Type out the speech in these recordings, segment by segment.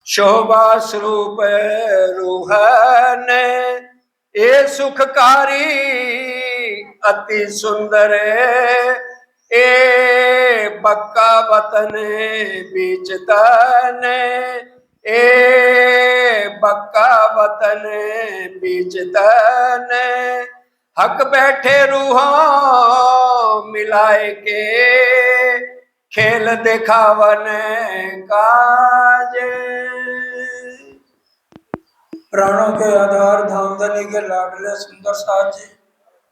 शोभा स्वरूप रूहन ए सुखकारी अति सुंदर ए बक्का वतन बीच तन ए बक्का वतन बीच तन हक बैठे रूहों मिलाए के खेल दिखावन काज। प्राणों के आधार धामधनी के लाडले सुंदर साथ जी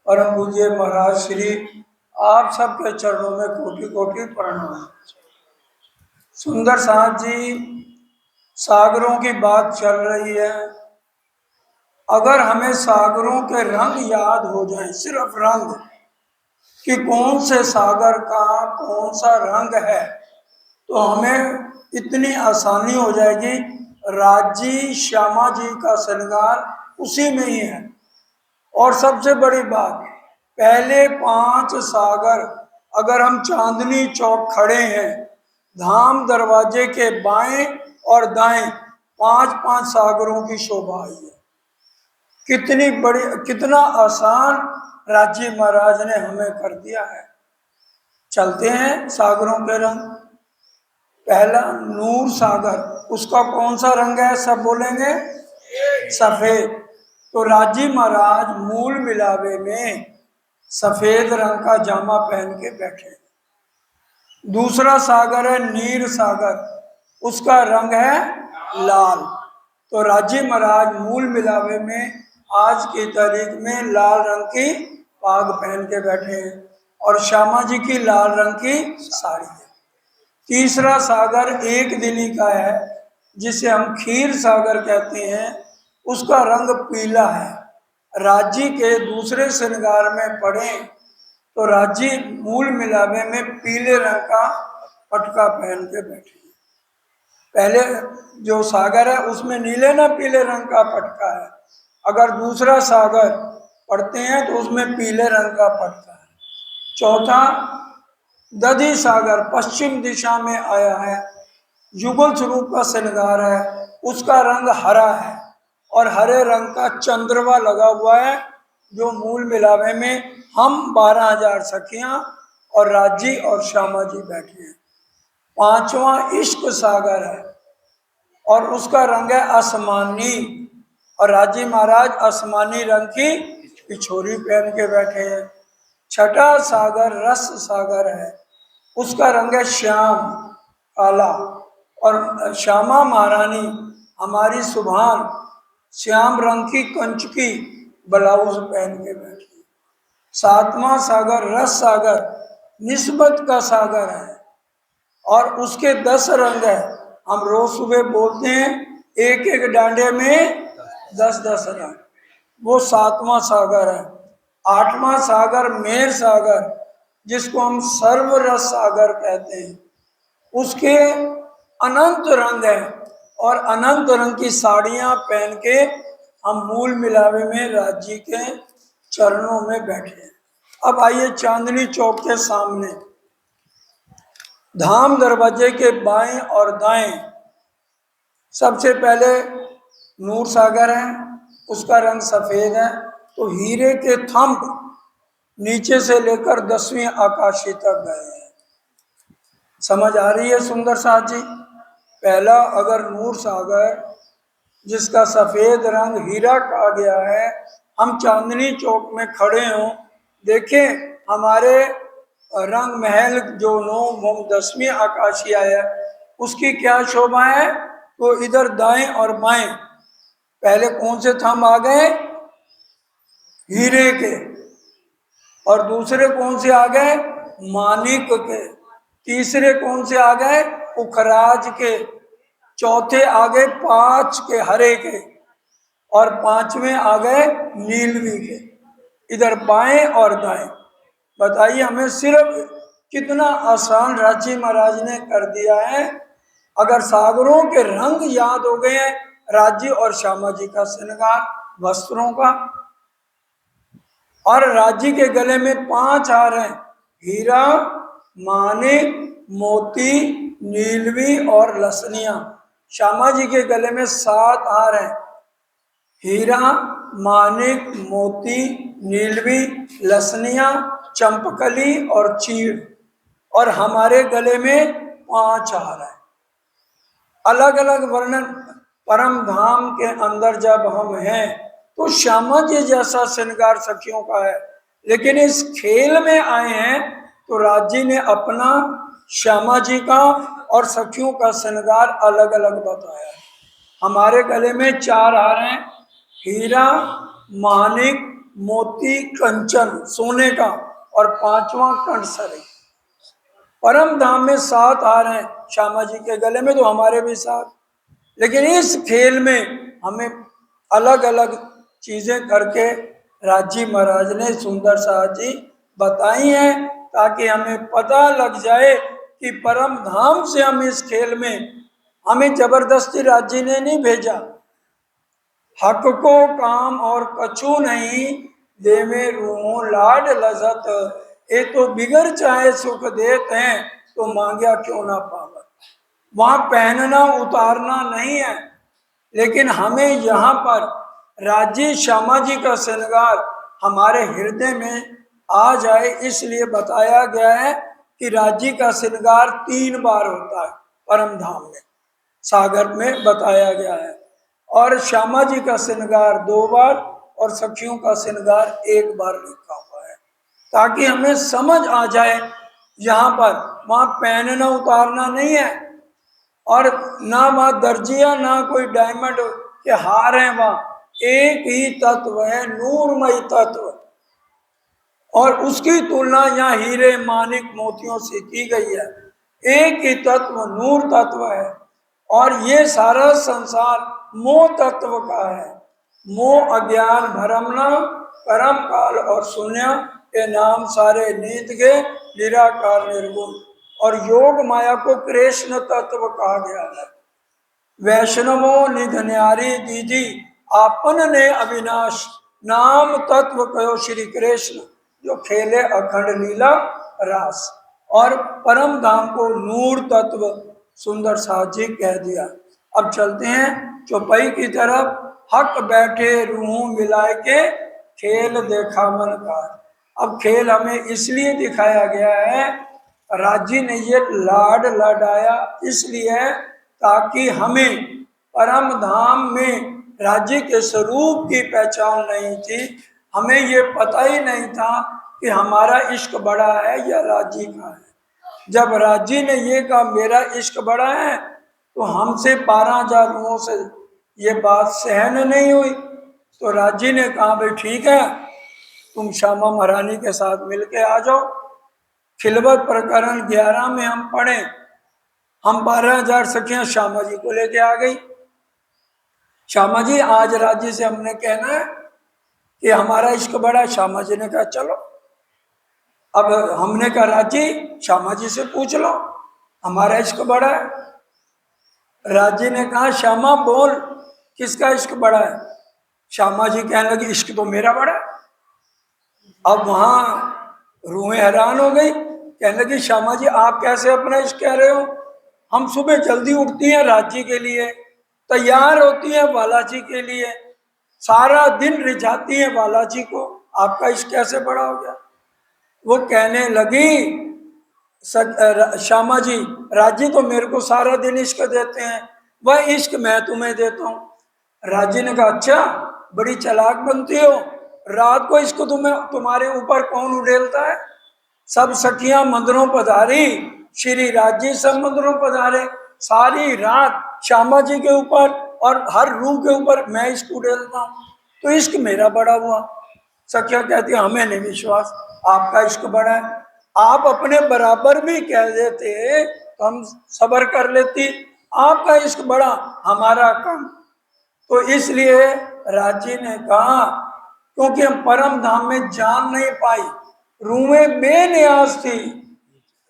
परम पूज्य महाराज श्री आप सबके चरणों में कोटि कोटि प्रणाम। सुंदर साथ जी सागरों की बात चल रही है। अगर हमें सागरों के रंग याद हो जाए, सिर्फ रंग कि कौन से सागर का कौन सा रंग है, तो हमें इतनी आसानी हो जाएगी। राजी श्यामा जी का श्रृंगार उसी में ही है। और सबसे बड़ी बात, पहले 5 सागर अगर हम चांदनी चौक खड़े हैं, धाम दरवाजे के बाएं और दाएं 5-5 सागरों की शोभा आई है। कितनी बड़ी, कितना आसान राजी महाराज ने हमें कर दिया है। चलते हैं सागरों के रंग। पहला नूर सागर, उसका कौन सा रंग है? सब बोलेंगे सफेद। तो राजी महाराज मूल मिलावे में सफेद रंग का जामा पहन के बैठे। दूसरा सागर है नीर सागर, उसका रंग है लाल। तो राजी महाराज मूल मिलावे में आज की तारीख में लाल रंग की पाग पहन के बैठे हैं और श्यामा जी की लाल रंग की साड़ी है। तीसरा सागर एक दिनी का है, जिसे हम खीर सागर कहते हैं, उसका रंग पीला है। राजी के दूसरे श्रृंगार में पड़े तो राजी मूल मिलावे में पीले रंग का पटका पहन के बैठे। पहले जो सागर है उसमें नीले ना पीले रंग का पटका है, अगर दूसरा सागर पढ़ते हैं तो उसमें पीले रंग का पटका है। चौथा दधी सागर पश्चिम दिशा में आया है, युगल स्वरूप का श्रृंगार है, उसका रंग हरा है और हरे रंग का चंद्रमा लगा हुआ है, जो मूल मिलावे में हम 12,000 सखियां और राजी और श्यामा जी बैठे हैं। पांचवा इश्क सागर है और उसका रंग है आसमानी और राजी महाराज आसमानी रंग की पिछोरी पहन के बैठे हैं। छठा सागर रस सागर है, उसका रंग है श्याम काला और श्यामा महारानी हमारी सुभान श्याम रंग की कंचकी ब्लाउज पहन के बैठी। सातवां सागर रस सागर निस्बत का सागर है और उसके 10 रंग है। हम रोज सुबह बोलते हैं एक एक डांडे में 10-10 रंग, वो 7वां सागर है। 8वां सागर मेर सागर, जिसको हम सर्वरस सागर कहते हैं, उसके अनंत रंग है और अनंत रंग की साड़ियां पहन के हम मूल मिलावे में राज्य के चरणों में बैठे हैं। अब आइए चांदनी चौक के सामने धाम दरवाजे के बाएं और दाएं सबसे पहले नूर सागर है, उसका रंग सफेद है। तो हीरे के थंब नीचे से लेकर 10वीं आकाशी तक गए हैं। समझ आ रही है सुंदर साथ जी? पहला अगर नूर सागर जिसका सफेद रंग हीरा कहा गया है, हम चांदनी चौक में खड़े हों, देखें हमारे रंग महल जो 10वीं आकाशी है उसकी क्या शोभा है। तो इधर दाएं और बाएं पहले कौन से थंब आ गए? हीरे के। और दूसरे कौन से आ गए? मानिक के। तीसरे कौन से आ गए? पुखराज के। चौथे आ गए 5 के हरे के और 5वें आ गए नीलवी के। इधर बाएं और दाएं। बताइए हमें सिर्फ कितना आसान राजी महाराज ने कर दिया है। अगर सागरों के रंग याद हो गए हैं, राजी और श्यामा जी का श्रृंगार वस्त्रों का, और राजी के गले में 5 हार हैं, हीरा, मानिक, मोती, नीलवी और लसनिया। श्यामा जी के गले में 7 हार हैं, हीरा, मानिक, मोती, नीलवी, लसनिया, चंपकली और चीड़। और हमारे गले में 5 हार हैं। अलग अलग वर्णन। परम धाम के अंदर जब हम हैं तो श्यामा जी जैसा श्रृंगार सखियों का है, लेकिन इस खेल में आए हैं तो राज जी ने अपना, श्यामा जी का और सखियों का श्रृंगार अलग अलग बताया। हमारे गले में 4 हार हैं, हीरा, मानिक, मोती, कंचन सोने का, और 5वां कंठसरी। परम धाम में 7 हार हैं श्यामा जी के गले में, तो हमारे भी 7। लेकिन इस खेल में हमें अलग अलग चीजें करके राजी महाराज ने, सुंदर साहब जी बताई हैं, ताकि हमें पता लग जाए कि परम धाम से हम इस खेल में, हमें जबरदस्ती राजी ने नहीं भेजा। हक को काम और कछु नहीं, देवे रूह लाड लजत। ये तो बिगड़ चाहे सुख देते हैं, तो मांगया क्यों ना पावत। वहां पहनना उतारना नहीं है, लेकिन हमें यहाँ पर राजी श्यामा जी का श्रृंगार हमारे हृदय में आ जाए, इसलिए बताया गया है कि राजी का श्रृंगार 3 बार होता है परम धाम में, सागर में बताया गया है। और श्यामा जी का श्रृंगार 2 बार और सखियों का श्रृंगार 1 बार लिखा हुआ है, ताकि हमें समझ आ जाए। यहाँ पर वहां पहनना उतारना नहीं है, और ना वहां दर्जिया, ना कोई डायमंड के हार हैं, वहां एक ही तत्व है, नूरमय तत्व। और उसकी तुलना यहाँ हीरे, मानिक, मोतियों से की गई है। एक ही तत्व नूर तत्व है, और ये सारा संसार मोह तत्व का है। मोह, अज्ञान, भ्रमना, कर्म काल और शून्य के नाम सारे नीत के, निराकार निर्गुण। और योग माया को कृष्ण तत्व कहा गया है। वैष्णवों निध न्यारी दीदी, आपन ने अविनाश, नाम तत्व कहो श्री कृष्ण, जो खेले अखंड लीला रास। और परम धाम को नूर तत्व सुंदर साथ जी कह दिया। अब चलते हैं चौपाई की तरफ। हक बैठे रूह मिलाए के, खेल देखा मन का। अब खेल हमें इसलिए दिखाया गया है, राजी ने ये लाड लडाया इसलिए, ताकि हमें परम धाम में राज्य के स्वरूप की पहचान नहीं थी। हमें ये पता ही नहीं था कि हमारा इश्क बड़ा है या राजी का है। जब राजी ने ये कहा मेरा इश्क बड़ा है, तो हमसे 12,000 लोगों से ये बात सहन नहीं हुई। तो राजी ने कहा भाई ठीक है, तुम श्यामा महारानी के साथ मिलके आ जाओ। खिलवत प्रकरण 11 में हम पढ़े, हम 12,000 सखियां श्यामा जी को लेके आ गई। श्यामा जी आज राजी से हमने कहना है कि हमारा इश्क बड़ा है। श्यामा जी ने कहा चलो। अब हमने कहा राजी श्यामा जी से पूछ लो हमारा इश्क बड़ा है। राजी ने कहा श्यामा बोल किसका इश्क बड़ा है। श्यामा जी कहने लगी इश्क तो मेरा बड़ा है। अब वहां रूहें हैरान हो गई, कहने लगी श्यामा जी आप कैसे अपना इश्क कह रहे हो। हम सुबह जल्दी उठती हैं राजी के लिए, तैयार होती हैं बालाजी के लिए, सारा दिन रिझाती हैं बालाजी को, आपका इश्क कैसे बड़ा हो गया। वो कहने लगी श्यामा जी राजी तो मेरे को सारा दिन इश्क देते हैं, वह इश्क मैं तुम्हें देता हूँ। राजी ने कहा अच्छा बड़ी चालाक बनती हो, रात को इसको तुम्हारे ऊपर कौन उड़ेलता है। सब सखियां मंदिरों पधारी, श्री राजी सब मंदिरों पधारे, सारी रात श्यामा जी के ऊपर और हर रूह के ऊपर मैं इसको उड़ेलता हूँ, तो इश्क मेरा बड़ा हुआ। सखिया कहती है हमें नहीं विश्वास आपका इश्क बड़ा है। आप अपने बराबर भी कह देते तो हम सब्र कर लेती, आपका इश्क बड़ा हमारा कम। तो इसलिए राजी ने कहा क्योंकि हम परम धाम में जान नहीं पाई, रूहें बेनियाज थी,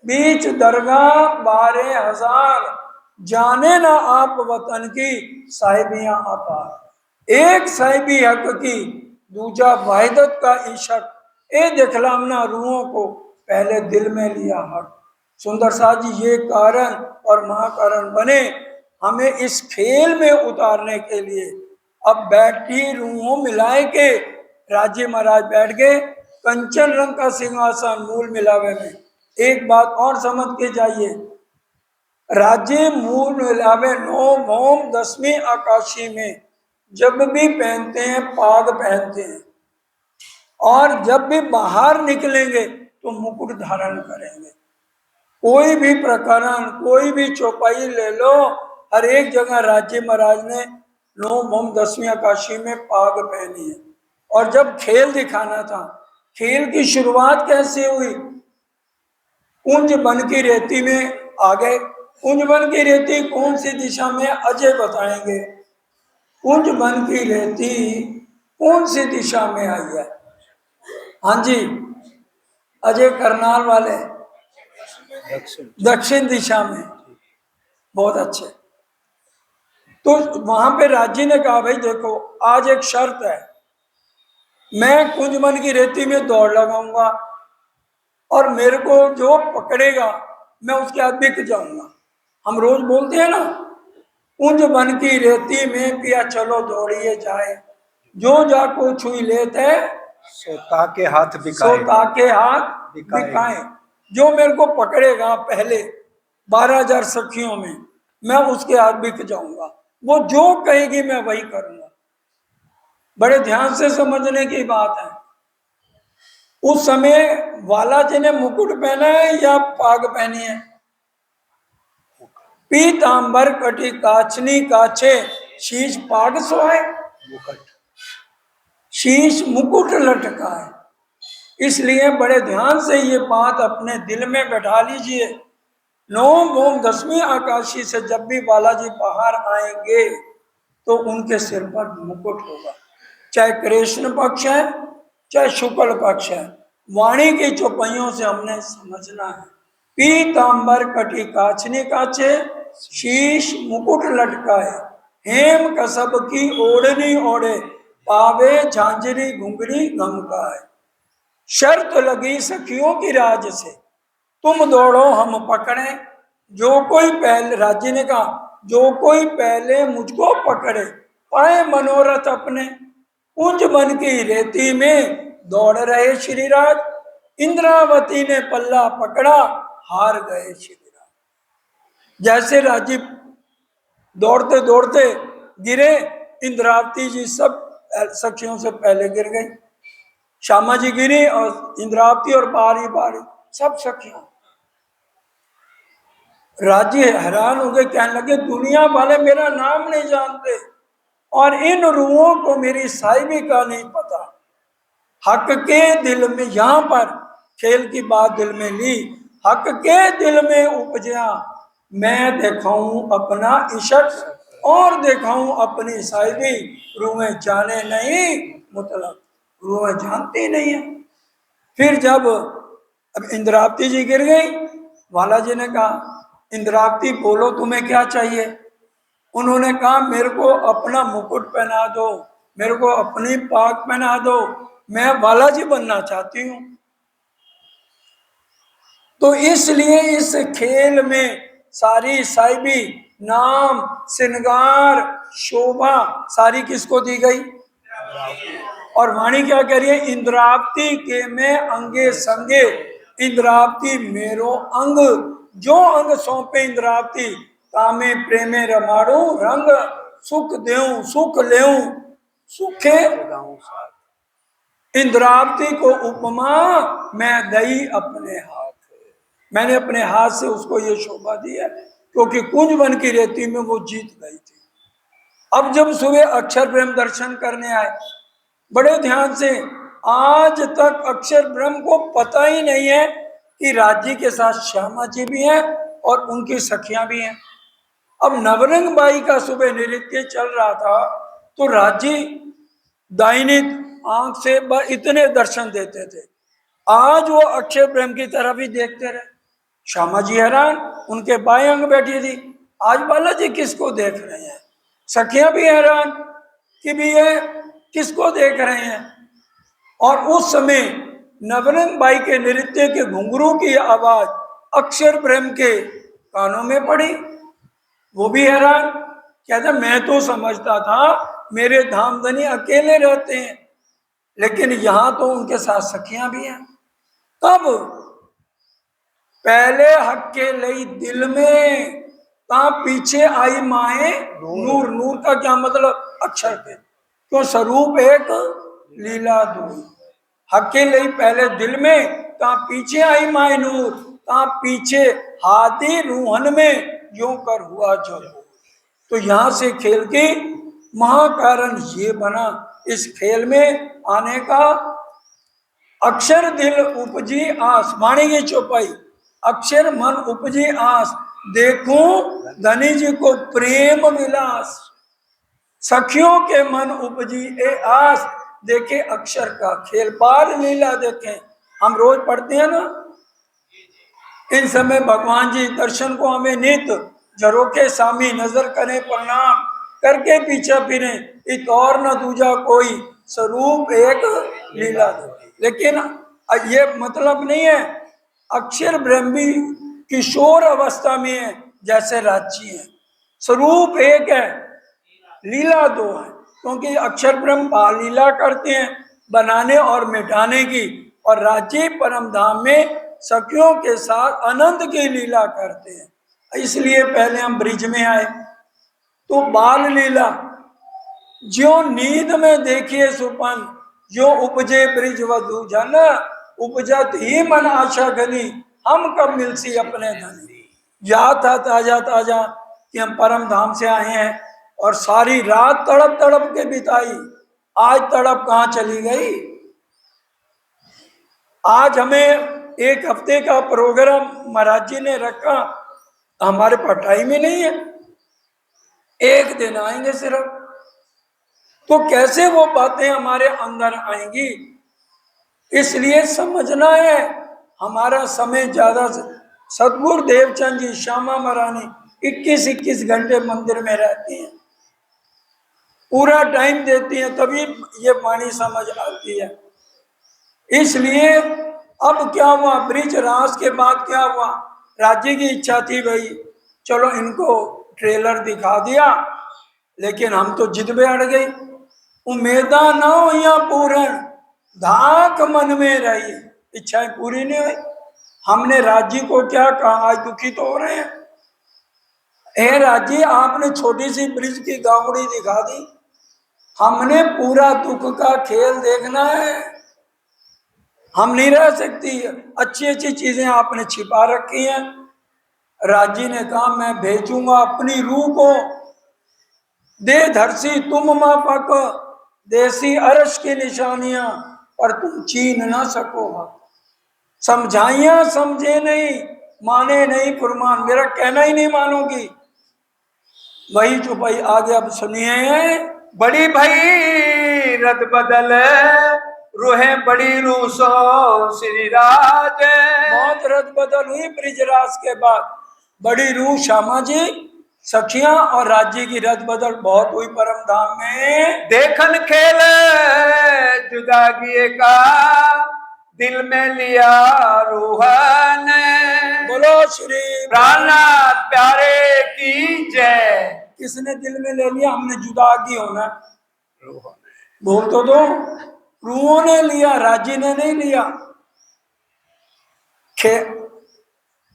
बीच दरगाह 12,000 जाने ना आप वतन की साहिबियां अपार। एक साहिबी हक की दूजा वाहिदत का इशक, ए दिखलामना रूहों को पहले दिल में लिया हक। सुंदर साथ जी ये कारण और महाकारण बने हमें इस खेल में उतारने के लिए अब बैठी रूहों मिलाए के राज्य महाराज बैठ गए कंचन रंग का सिंहासन मूल मिलावे में। एक बात और समझ के जाइए, राज्य मूल मिलावे नौ भौम 10वीं आकाशी में जब भी पहनते हैं पाग पहनते हैं, और जब भी बाहर निकलेंगे तो मुकुट धारण करेंगे। कोई भी प्रकरण, कोई भी चौपाई ले लो, हर एक जगह राज्य महाराज ने 9 भौम 10वीं आकाशी में पाग पहनी है। और जब खेल दिखाना था, खेल की शुरुआत कैसे हुई? कुंज बन की रेती में आ गए। कुंज बन की रेती कौन सी दिशा में, अजय बताएंगे। कुंज बन की रेती कौन सी दिशा में आई है? हाँ जी, अजय करनाल वाले दक्षिण दिशा में। बहुत अच्छे। तो वहां पे राज्य ने कहा भाई देखो आज एक शर्त है, मैं कुंजमन की रेती में दौड़ लगाऊंगा और मेरे को जो पकड़ेगा मैं उसके हाथ बिक जाऊंगा। हम रोज बोलते हैं ना, कुंज बन की रेती में पिया चलो दौड़िए जाए, जो जाको छुई लेते सोता के हाथ सोता के हाथ बिकाए। जो मेरे को पकड़ेगा पहले 12,000 सखियों में, मैं उसके हाथ बिक जाऊंगा। वो जो कहेगी मैं वही करूंगा। बड़े ध्यान से समझने की बात है। उस समय बालाजी ने मुकुट पहना है या पाग पहनी है? पीतांबर कटी काचनी काछे शीश पाग सोए, शीश मुकुट लटका है। इसलिए बड़े ध्यान से ये बात अपने दिल में बैठा लीजिए। 9 भौम 10वीं आकाशी से जब भी बालाजी बाहर आएंगे तो उनके सिर पर मुकुट होगा, चाहे कृष्ण पक्ष है चाहे शुक्ल पक्ष है। वाणी की चौपाइयों से हमने समझना है। पीतांबर कटी काचनी काचे शीश मुकुट लटकाए, हेम कसब की ओढ़नी ओढ़े पावे झांझरी घुंघरी घमकाए। शर्त लगी सखियों की राज से, तुम दौड़ो हम पकड़े, जो कोई पहले, राज्य ने कहा जो कोई पहले मुझको पकड़े पाए मनोरथ अपने। कुंज बन की रेती में दौड़ रहे श्रीराज, इंद्रावती ने पल्ला पकड़ा हार गए श्रीराज। जैसे राजीव दौड़ते दौड़ते गिरे, इंद्रावती जी सब सखियों से पहले गिर गई। श्यामा जी गिरी और इंद्रावती और बारी बारी सब सखियों। राज्य हैरान हो गए, कहने लगे दुनिया वाले मेरा नाम नहीं जानते और इन रूहों को मेरी साहिबी का नहीं पता। हक के दिल में, यहां पर खेल की बात दिल में ली, हक के दिल में उपजा, मैं दिखाऊं अपना इशक और दिखाऊं अपनी साहिबी। रूहें जाने नहीं मतलब, रूहें जानती नहीं है। फिर जब अब इंद्रावती जी गिर गई, बालाजी ने कहा इंद्रावती बोलो तुम्हें क्या चाहिए? उन्होंने कहा मेरे को अपना मुकुट पहना दो, मेरे को अपनी पाग पहना दो, मैं बालाजी बनना चाहती हूं। तो इसलिए इस खेल में सारी साहिबी, नाम, श्रृंगार, शोभा सारी किसको दी गई? और वाणी क्या कह रही है? इंद्रावती के में अंगे संगे, इंद्रावती मेरो अंग, जो अंग सौंपे इंद्रावती, कामे प्रेमे रमाड़ू रंग, सुख देऊं सुख लेऊं सुखे। इंद्रावती को उपमा मैं दई अपने हाथ, मैंने अपने हाथ से उसको ये शोभा दी है, क्योंकि कुंज बन की रेती में वो जीत गई थी। अब जब सुबह अक्षर ब्रह्म दर्शन करने आए, बड़े ध्यान से, आज तक अक्षर ब्रह्म को पता ही नहीं है कि राज्य के साथ श्यामा जी भी हैं और उनकी सखियां भी हैं। अब नवरंग बाई का सुबह नृत्य चल रहा था तो राज्य दाहिनी आंख से इतने दर्शन देते थे, आज वो अक्षय ब्रह्म की तरफ ही देखते रहे। श्यामा जी हैरान, उनके बाएं अंग बैठी थी, आज बालाजी किसको देख रहे हैं? सखियां भी हैरान कि भी ये किसको देख रहे हैं। और उस समय नवरंग बाई के नृत्य के घुंघरू की आवाज अक्षर ब्रह्म के कानों में पड़ी। वो भी हैरान, कहता मैं तो समझता था मेरे धामधनी अकेले रहते हैं, लेकिन यहां तो उनके साथ सखियां भी हैं। कब? पहले हक्के लई दिल में, ता पीछे आई माए नूर। नूर का क्या मतलब? अक्षर पे। क्यों? स्वरूप एक लीला दो। हक्के लई पहले दिल में, ता पीछे आई माए नूर, ता पीछे हाथी रूहन में यूं कर हुआ जो। तो यहां से खेल के महाकारण ये बना। इस खेल में आने का, अक्षर दिल उपजी आस, वाणी की चौपाई, अक्षर मन उपजी आस, देखूं धनी जी को प्रेम विलास। सखियों के मन उपजी ए आस, देखे अक्षर का खेल, बाल लीला देखें। हम रोज पढ़ते हैं ना, इन समय भगवान जी दर्शन को हमें नित झरोखे सामी नजर करें प्रणाम, करके पीछे फिरे एक और न दूजा कोई, स्वरूप एक लीला दो। लेकिन ये मतलब नहीं है अक्षर ब्रह्मी किशोर अवस्था में है जैसे राज्य है, स्वरूप एक है, लीला दो है। क्योंकि अक्षर ब्रह्म बाल लीला करते हैं बनाने और मिटाने की, और राज्य परम धाम में सखियों के साथ अनंत की लीला करते हैं। इसलिए पहले हम ब्रिज में आए तो बाल लीला, जो नींद में देखिए सुपन, जो उपजे ब्रिज वधु जन, उपजत ही मन आशा घनी, हम कब मिलसी अपने धनी। याद था ताजा ताजा कि हम परम धाम से आए हैं और सारी रात तड़प तड़प के बिताई। आज तड़प कहाँ चली गई? आज हमें एक हफ्ते का प्रोग्राम महाराज जी ने रखा, हमारे पास टाइम ही नहीं है, एक दिन आएंगे सिर्फ। तो कैसे वो बातें हमारे अंदर आएंगी? इसलिए समझना है हमारा समय ज्यादा। सतगुरु देवचंद जी, श्यामा महारानी 21-21 घंटे मंदिर में रहती हैं, पूरा टाइम देती हैं, तभी ये वाणी समझ आती है। इसलिए अब क्या हुआ, ब्रिज रास के बाद क्या हुआ, राज्य की इच्छा थी भाई चलो इनको ट्रेलर दिखा दिया, लेकिन हम तो जिद में अड़ गई। उम्मीदा ना हो या पूर्ण, धाक मन में रही, इच्छाएं पूरी नहीं हुई। हमने राज्य को क्या कहा, आज दुखी तो हो रहे हैं, ए राज्य आपने छोटी सी ब्रिज की गावड़ी दिखा दी, हमने पूरा दुख का खेल देखना है, हम नहीं रह सकती, अच्छी अच्छी चीजें आपने छिपा रखी हैं। राजी ने कहा मैं भेजूंगा अपनी रूह को, दे धरसी तुम मापक, देसी अरश की निशानियां, पर तुम छीन ना सकोगा। समझाइया समझे नहीं, माने नहीं फुरमान, मेरा कहना ही नहीं मानोगी, वही चुपाई आगे अब सुनिए। बड़ी भई रद बदल, रूहें बड़ी रूसो श्री राज। बहुत रद बदल हुई ब्रिजराज के बाद, बड़ी रूह श्यामा जी, सखियां और राज्य की रद बदल बहुत हुई परम धाम में। देखन खेल जुदागी का, दिल में लिया रूहन। बोलो श्री प्राणनाथ प्यारे की जय। किसने दिल में ले लिया? हमने जुदागी होना, बोल तो दो, रूहों ने लिया, राज्य ने नहीं लिया।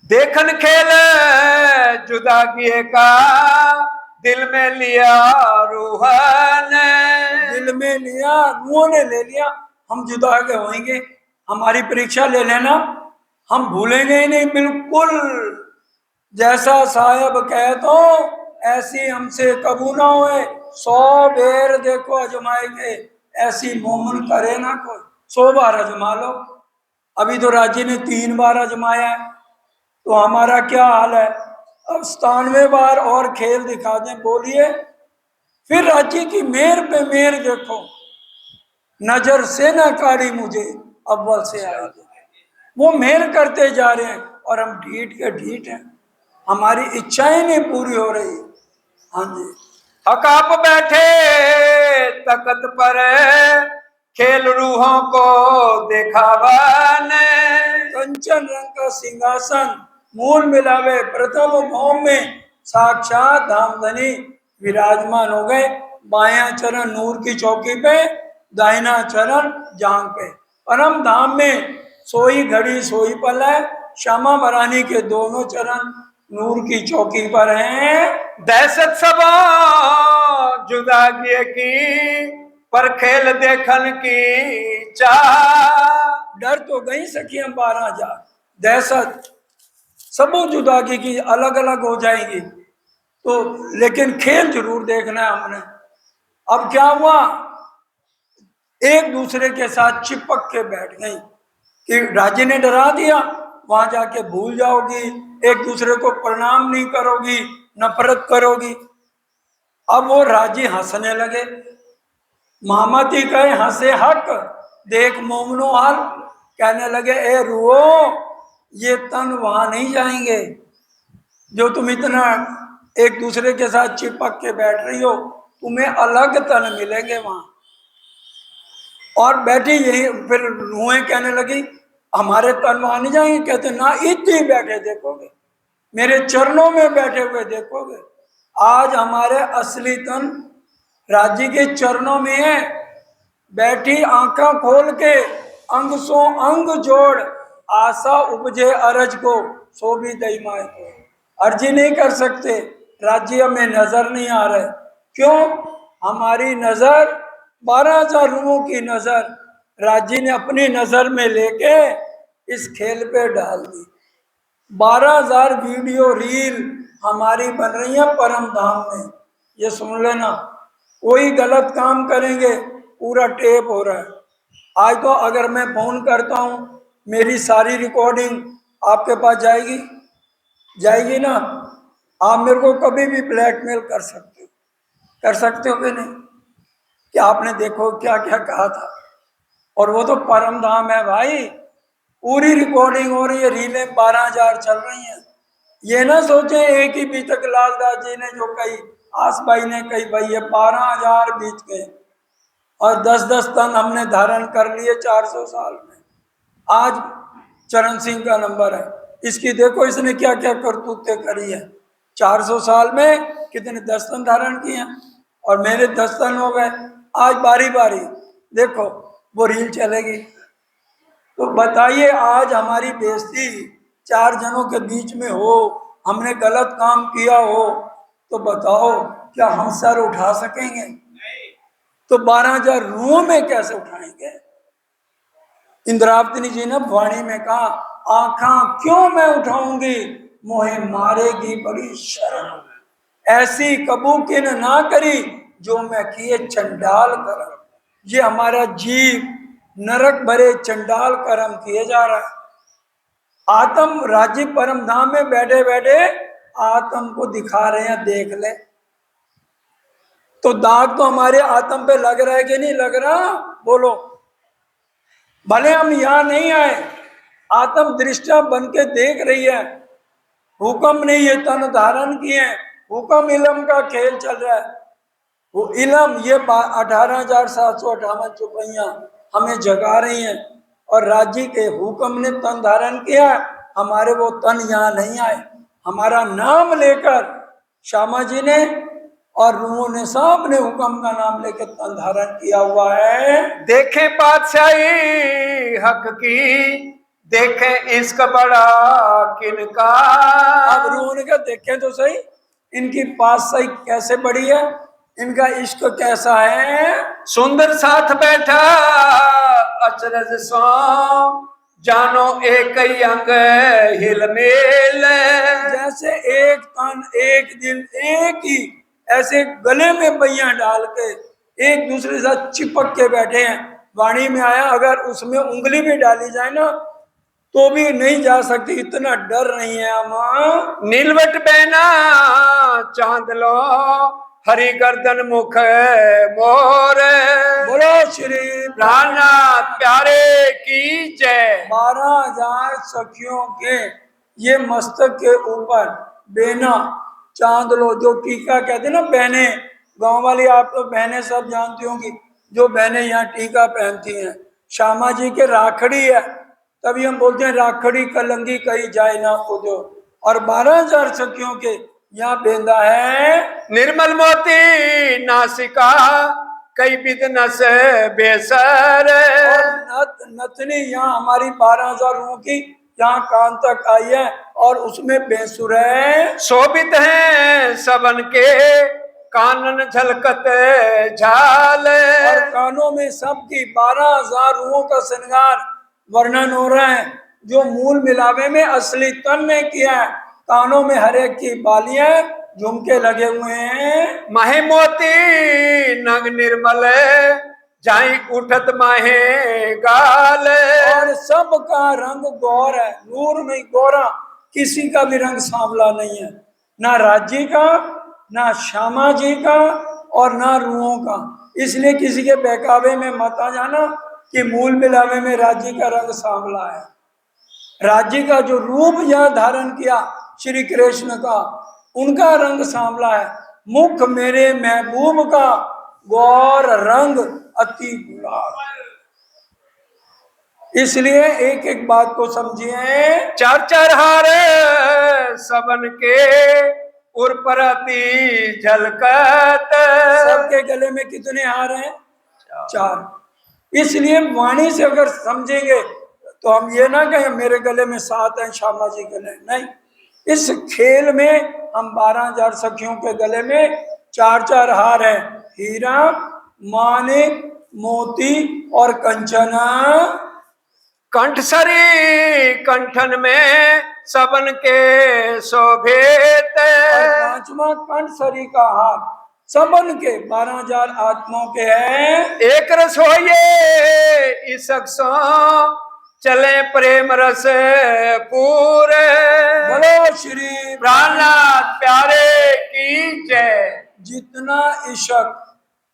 देखन खेल जुदागी का, दिल में लिया रूहन। दिल में लिया, रूहों ने ले लिया, हम जुदा के होंगे, हमारी परीक्षा ले लेना, हम भूलेंगे ही नहीं बिल्कुल। जैसा साहब कह तो ऐसी हमसे कबू ना होए, 100 बेर देखो अजमाएंगे, ऐसी मोमन करे ना कोई। 100 बार अजमा लो, अभी तो राज्य ने 3 बार अजमाया है, तो हमारा क्या हाल है? अब 97 बार और खेल दिखा दें, बोलिए। फिर राज्य की मेहर पे मेहर देखो, नजर से न काढ़ी मुझे अव्वल से आए, वो मेहर करते जा रहे हैं और हम ढीठ के ढीठ हैं, हमारी इच्छाएं नहीं पूरी हो रही। हाँ जी, अकाप बैठे तकत पर, खेल रूहों को दिखावन। कंचन रंग का सिंहासन, मूल मिलावे प्रथम भौम में, साक्षात धामधनी विराजमान हो गए। बायां चरण नूर की चौकी पे, दाहिना चरण जांग पे। परम धाम में सोई घड़ी सोई पल है। श्यामा महारानी के दोनों चरण नूर की चौकी पर हैं। दहशत सबा जुदागी की, पर खेल देखन की चाह। डर तो गई सखियां 12,000, दहशत सबो जुदागी की अलग अलग हो जाएंगी, तो लेकिन खेल जरूर देखना है हमने। अब क्या हुआ, एक दूसरे के साथ चिपक के बैठ गई कि राजी ने डरा दिया, वहां जाके भूल जाओगी, एक दूसरे को प्रणाम नहीं करोगी, नफरत करोगी। अब वो राजी हंसने लगे। मामाती कहे हंसे हक, देख मोमनो हाल। कहने लगे ए रुओ, ये तन वहां नहीं जाएंगे जो तुम इतना एक दूसरे के साथ चिपक के बैठ रही हो, तुम्हें अलग तन मिलेंगे वहां। और बैठी यही, फिर रूहें कहने लगी हमारे तन वहां नहीं जाएंगे। कहते ना, इतनी बैठे देखोगे, मेरे चरणों में बैठे हुए देखोगे। आज हमारे असली तन राजी के चरणों में है। बैठी आंखें खोल के, अंग सो अंग जोड़, आशा उपजे अरज को, सो भी दई माए को। अर्जी नहीं कर सकते, राज्य में नजर नहीं आ रहे। क्यों? हमारी नजर 12,000 रूहों की नजर राज्य ने अपनी नजर में लेके इस खेल पे डाल दी। 12,000 वीडियो रील हमारी बन रही है परम धाम में। ये सुन लेना, कोई गलत काम करेंगे पूरा टेप हो रहा है। आज तो अगर मैं फोन करता हूँ, मेरी सारी रिकॉर्डिंग आपके पास जाएगी, जाएगी ना। आप मेरे को कभी भी ब्लैकमेल कर सकते हो कि नहीं, कि आपने देखो क्या क्या कहा था। और वो तो परम धाम है भाई, पूरी रिकॉर्डिंग हो रही है, रीलें 12,000 चल रही हैं। ये ना सोचे एक ही बीतक लालदास जी ने जो कही, आस भाई ने कही, भाई ये 12,000 बीत गए और 10-10 तन हमने धारण कर लिए 400 साल में। आज चरण सिंह का नंबर है, इसकी देखो इसने क्या क्या करतूतें करी है। 400 साल में कितने 10 तन धारण किए हैं, और मेरे 10 तन हो गए। आज बारी बारी देखो वो रील चलेगी। तो बताइए, आज हमारी बेइज्जती 4 जनों के बीच में हो, हमने गलत काम किया हो, तो बताओ क्या हम सर उठा सकेंगे? तो 12,000 रूहों में कैसे उठाएंगे? इंद्रावती जी ने वाणी में कहा, आंखा क्यों मैं उठाऊंगी, मोहे मारेगी बड़ी शर्म। ऐसी कबू किन ना करी, जो मैं किए चंडाल करम। ये हमारा जीव नरक भरे चंडाल कर्म किए जा रहा है। आत्म राज्य परम धाम में बैठे बैठे आत्म को दिखा रहे हैं, देख ले। तो दाग तो हमारे आत्म पे लग रहा है कि नहीं लग रहा? बोलो। भले हम यहां नहीं आए, आत्म दृष्टा बन के देख रही है। हुक्म ने ये तन धारण किए, हुक्म इलम का खेल चल रहा है। वो इलम ये 18,758 चुपैया हमें जगा रही हैं, और राज्य के हुक्म ने तन धारण किया। हमारे वो तन यहाँ नहीं आए, हमारा नाम लेकर श्यामा जी ने और रूहों ने सब ने हुक्म का नाम लेकर तन धारण किया हुआ है। देखे पातशाही हक की, देखे इश्क बड़ा किनका। अब रूहों ने कहा देखें तो सही, इनकी पातशाही कैसे बड़ी है, इनका इश्क कैसा है। सुंदर साथ बैठा अचरज सो, जानो एक ही अंग हिलमेल। जैसे एक तन एक दिल एक ही, ऐसे गले में बैया डाल के एक दूसरे के साथ चिपक के बैठे हैं। वाणी में आया, अगर उसमें उंगली भी डाली जाए ना तो भी नहीं जा सकती, इतना डर नहीं है हम। नीलवट बहना चांद लो, हरि गर्दन मुख मोर। बोलो श्री प्राणनाथ प्यारे की जय। 12,000 सखियों के ये मस्तक के ऊपर बेना चांद लो, जो टीका कहते हैं ना बहने, गांव वाली आप तो बहने सब जानती होंगी, जो बहने यहाँ टीका पहनती हैं। श्यामा जी के राखड़ी है, तभी हम बोलते हैं राखड़ी कलंगी कहीं जाए ना उदो। और 12,000 सखियों के यहाँ बेंदा है। निर्मल मोती नासिका कई विध नस बेसर। और नथनी यहाँ हमारी 12,000 रूहों की यहाँ कान तक आई है और उसमें बेसुर है। शोभित है सबन के कानन झलकत झाल। और कानों में सबकी 12,000 रूहों का श्रृंगार वर्णन हो रहा है, जो मूल मिलावे में असली तन ने किया है। कानों में हर एक की बालियां झुमके लगे हुए हैं। माहे मोती नग निर्मल जाई उठत माहे गाल। और सबका रंग गौर है, नूर में गोरा, किसी का भी रंग सांवला नहीं है, ना राज्य का, ना श्यामा जी का, और ना रूहों का। इसलिए किसी के बहकावे में मत आ जाना कि मूल मिलावे में राज्य का रंग सांवला है। राज्य का जो रूप यह धारण किया श्री कृष्ण का, उनका रंग सांवला है। मुख मेरे महबूब का गौर रंग अति गुलाब। इसलिए एक एक बात को समझिए। चार चार हार सबन के उर परती झलकत। सबके गले में कितने हार हैं? 4। इसलिए वाणी से अगर समझेंगे तो हम ये ना कहें मेरे गले में 7 हैं, श्यामा जी गले नहीं। इस खेल में हम 12,000 सखियों के गले में 4-4 हार हैं, हीरा, मानिक, मोती और कंचना। कंठ सरी कंठन में सबन के शोभित। और 5वां कंठ सरी का हार सबन के 12,000 आत्माओं के हैं। एक रस होइए इस सो चले प्रेम रस पूरे। बोलो श्री प्राणनाथ प्यारे की जय। जितना इश्क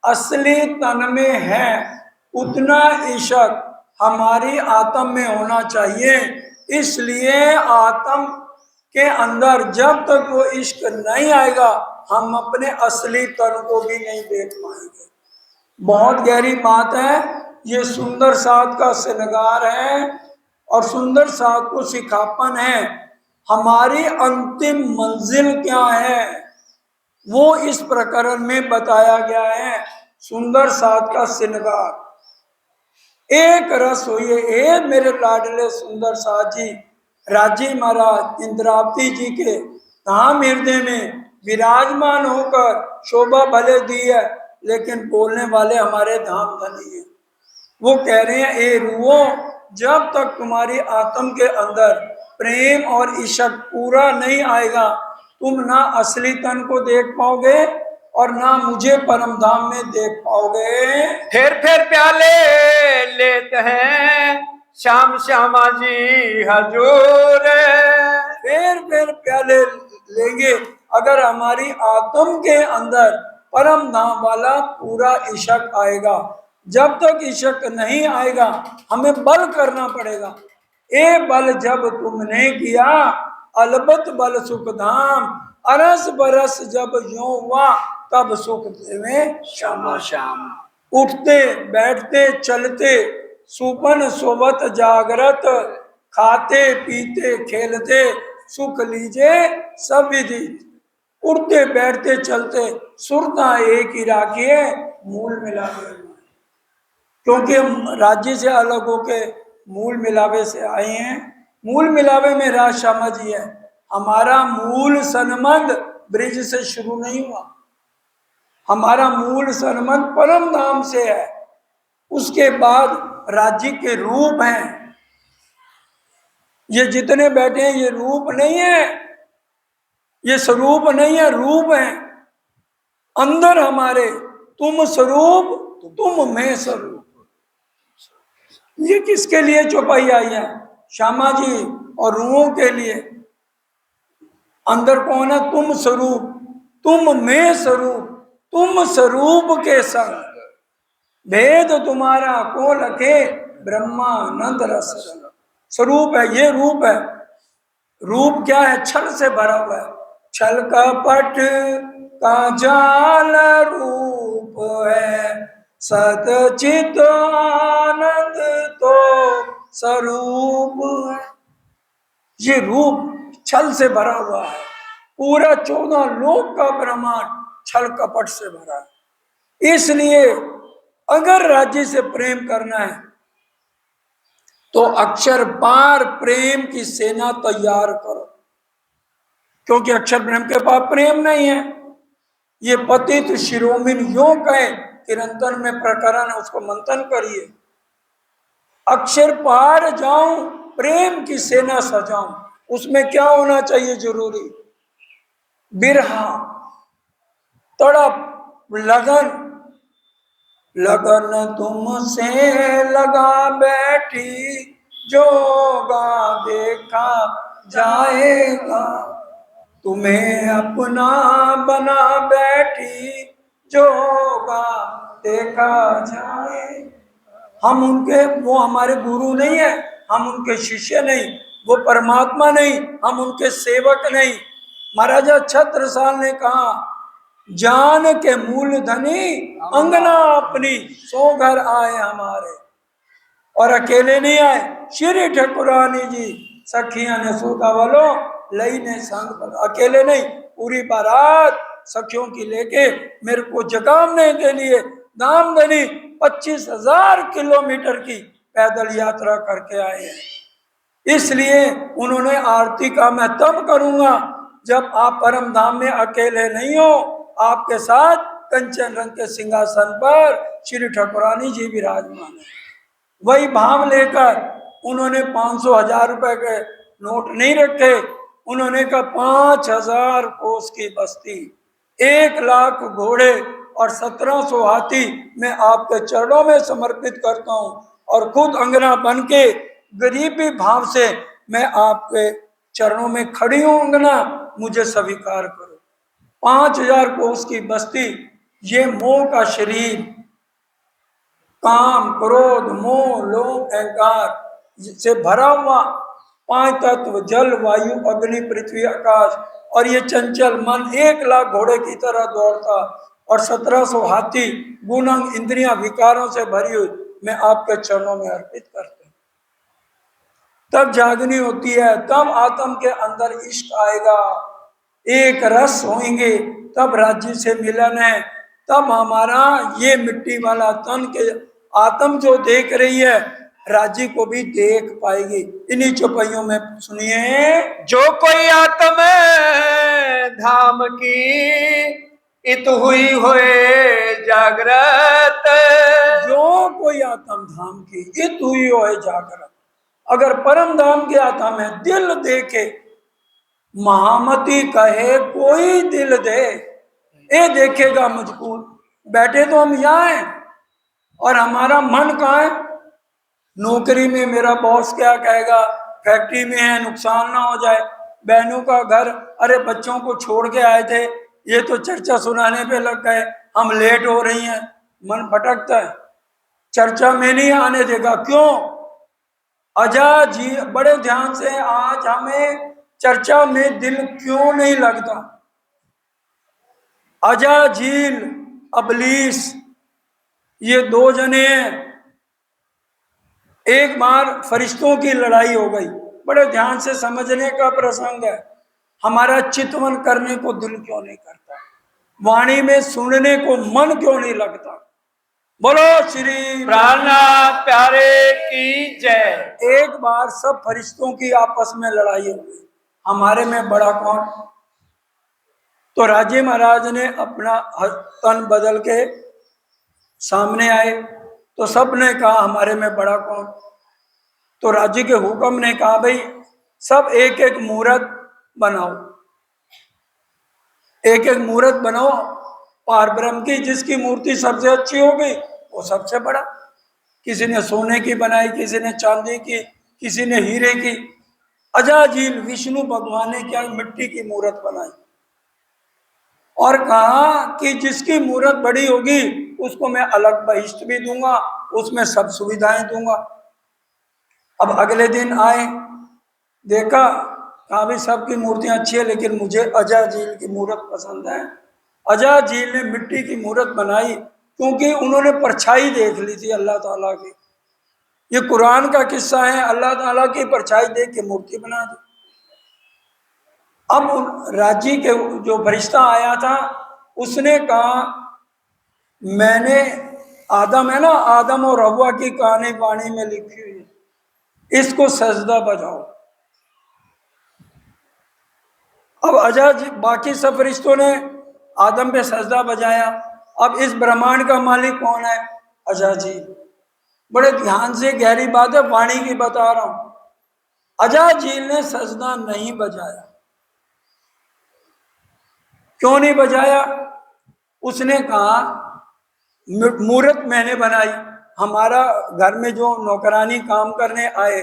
असली तन में है उतना इश्क हमारी आत्म में होना चाहिए। इसलिए आत्म के अंदर जब तक वो इश्क नहीं आएगा हम अपने असली तन को भी नहीं देख पाएंगे। बहुत गहरी बात है। ये सुंदर साथ का श्रृंगार है और सुंदर साथ को सिखापन है। हमारी अंतिम मंजिल क्या है वो इस प्रकरण में बताया गया है। सुंदर साथ का श्रृंगार एक रस होइए। ए मेरे लाडले सुंदर साथ जी, राजी महाराज इंद्रावती जी के धाम हृदय में विराजमान होकर शोभा भले दी है, लेकिन बोलने वाले हमारे धाम धनी है। वो कह रहे हैं ए रूहो, जब तक तुम्हारी आत्म के अंदर प्रेम और इश्क पूरा नहीं आएगा तुम ना असली तन को देख पाओगे और ना मुझे परम धाम में देख पाओगे। फेर फेर प्याले लेते हैं श्याम श्यामा जी हजूर। फेर प्याले लेंगे अगर हमारी आत्म के अंदर परम धाम वाला पूरा इश्क आएगा। जब तक इश्क नहीं आएगा हमें बल करना पड़ेगा। ए बल जब तुमने किया अलबत बल सुख धाम, अरस बरस जब यूं हुआ तब सुख देवे श्यामा श्याम। उठते बैठते चलते सुपन सोवत जागरत, खाते पीते खेलते सुख लीजे सब विधि। उठते बैठते चलते सुरता एक ही राखिए मूल मिलावे। क्योंकि हम राज्य से अलग होके मूल मिलावे से आए हैं। मूल मिलावे में राज श्यामा जी है। हमारा मूल संबंध ब्रिज से शुरू नहीं हुआ, हमारा मूल संबंध परम धाम से है। उसके बाद राज्य के रूप हैं। ये जितने बैठे हैं ये रूप नहीं है, ये स्वरूप नहीं है, रूप है। अंदर हमारे तुम स्वरूप तुम में स्वरूप। ये किसके लिए चौपाई आई है? श्यामा जी और रूहों के लिए। अंदर कौन है? तुम स्वरूप तुम में स्वरूप, तुम स्वरूप के संग भेद तुम्हारा को लखे ब्रह्मानंद रस। स्वरूप है, ये रूप है। रूप क्या है? छल से भरा हुआ है। छल कपट का जाल रूप है, सतचित आनंद तो स्वरूप है। ये रूप छल से भरा हुआ है। पूरा 14 लोक का ब्रह्मांड छल कपट से भरा है। इसलिए अगर राज्य से प्रेम करना है तो अक्षर पार प्रेम की सेना तैयार करो, क्योंकि अक्षर प्रेम के पास प्रेम नहीं है। ये पतित शिरोमिन यो कहे, निरंतर में प्रकरण है, उसको मंथन करिए। अक्षर पार जाऊं, प्रेम की सेना सजाऊं, उसमें क्या होना चाहिए जरूरी? बिरहा, तड़प, लगन। लगन तुमसे लगा बैठी, जोगा देखा जाएगा। तुम्हें अपना बना बैठी, जोगा देखा जाए। हम उनके, वो हमारे गुरु नहीं है, हम उनके शिष्य नहीं, वो परमात्मा नहीं, हम उनके सेवक नहीं। महाराजा छत्रसाल ने कहा, जान के मूल धनी अंगना अपनी, सो घर आए हमारे। और अकेले नहीं आए, श्री ठकुरानी जी सखियां ने सूता वालो लई ने संग पर, अकेले नहीं, पूरी बारात सखियों की लेके मेरे को जगामने के लिए दामदनी 25,000 किलोमीटर की पैदल यात्रा करके आए हैं। इसलिए उन्होंने आरती का मैं तब करूंगा जब आप परम धाम में अकेले नहीं हो, आपके साथ कंचन रंग के सिंहासन पर श्री ठकुरानी जी विराजमान है। वही भाव लेकर उन्होंने 500 1000 रुपए के नोट नहीं रखे, उन्होंने कहा 5000 कोस की बस्ती, 1 लाख घोड़े और 1700 हाथी मैं आपके चरणों में समर्पित करता हूं, और खुद अंगना बन के गरीबी भाव से मैं आपके चरणों में खड़ी हूं। अंगना, मुझे स्वीकार करो। 5000 कोस की बस्ती, ये मोह का शरीर, काम क्रोध मोह लोभ अहंकार से भरा हुआ 5 तत्व जल वायु अग्नि पृथ्वी आकाश, और ये चंचल मन 1 लाख घोड़े की तरह दौड़ता, और 1700 हाथी गुणंग इंद्रियां विकारों से भरी हुई मैं आपके चरणों में अर्पित करता हूं। तब जागनी होती है, तब आत्म के अंदर इष्ट आएगा, एक रस होंगे, तब राज्य से मिलन है। तब हमारा ये मिट्टी वाला तन के आत्म जो देख रही है, राज्य को भी देख पाएगी। इन्हीं चौपाइयों में सुनिए, जो कोई आत्म धाम की इत हुई होए जागृत। जो कोई आत्म धाम की इत हुई होए जागृत। अगर परम धाम के आत्मा में दिल देखे, महामती कहे कोई दिल दे, ये देखेगा मुझको। बैठे तो हम यहाँ हैं, और हमारा मन कहाँ है? नौकरी में मेरा बॉस क्या कहेगा, फैक्ट्री में है नुकसान ना हो जाए, बहनों का घर, अरे बच्चों को छोड़ के आए थे, ये तो चर्चा सुनाने पे लग गए, हम लेट हो रही हैं। मन भटकता है, चर्चा में नहीं आने देगा। क्यों? अजा जी, बड़े ध्यान से, आज हमें चर्चा में दिल क्यों नहीं लगता? अजा झील अबलीस, ये 2 जने हैं। एक बार फरिश्तों की लड़ाई हो गई, बड़े ध्यान से समझने का प्रसंग है। हमारा चितवन करने को दिल क्यों नहीं करता? वाणी में सुनने को मन क्यों नहीं लगता? बोलो श्री प्राणनाथ प्यारे की जय। एक बार सब फरिश्तों की आपस में लड़ाई हो गई, हमारे में बड़ा कौन? तो राजे महाराज ने अपना तन बदल के सामने आए, तो सब ने कहा हमारे में बड़ा कौन? तो राज्य के हुक्म ने कहा, भाई सब एक एक मूर्त बनाओ, एक एक मूर्त बनाओ पार ब्रह्म की, जिसकी मूर्ति सबसे अच्छी होगी वो सबसे बड़ा। किसी ने सोने की बनाई, किसी ने चांदी की, किसी ने हीरे की। अजाजील विष्णु भगवान ने क्या मिट्टी की मूर्त बनाई, और कहा कि जिसकी मूर्त बड़ी होगी उसको मैं अलग बहिष्ट भी दूंगा, उसमें सब सुविधाएं दूंगा। अब अगले दिन आए, देखा, कहा भी सबकी मूर्तियां अच्छी है, लेकिन मुझे अजाजील की मूर्त पसंद है। अजाजील ने मिट्टी की मूर्त बनाई, क्योंकि उन्होंने परछाई देख ली थी अल्लाह ताला की। ये कुरान का किस्सा है, अल्लाह ताला की परछाई देख के मूर्ति बना दी। अब राजी के जो फरिश्ता आया था उसने कहा, मैंने आदम है ना, आदम और हव्वा की कहानी वाणी में लिखी हुई है, इसको सजदा बजाओ। अब अजाज बाकी सब फरिश्तों ने आदम पे सजदा बजाया। अब इस ब्रह्मांड का मालिक कौन है? अजाजील। बड़े ध्यान से, गहरी बात है, वाणी की बता रहा हूं। अजाजील ने सजदा नहीं बजाया। क्यों नहीं बजाया? उसने कहा, मूर्त मैंने बनाई, हमारा घर में जो नौकरानी काम करने आए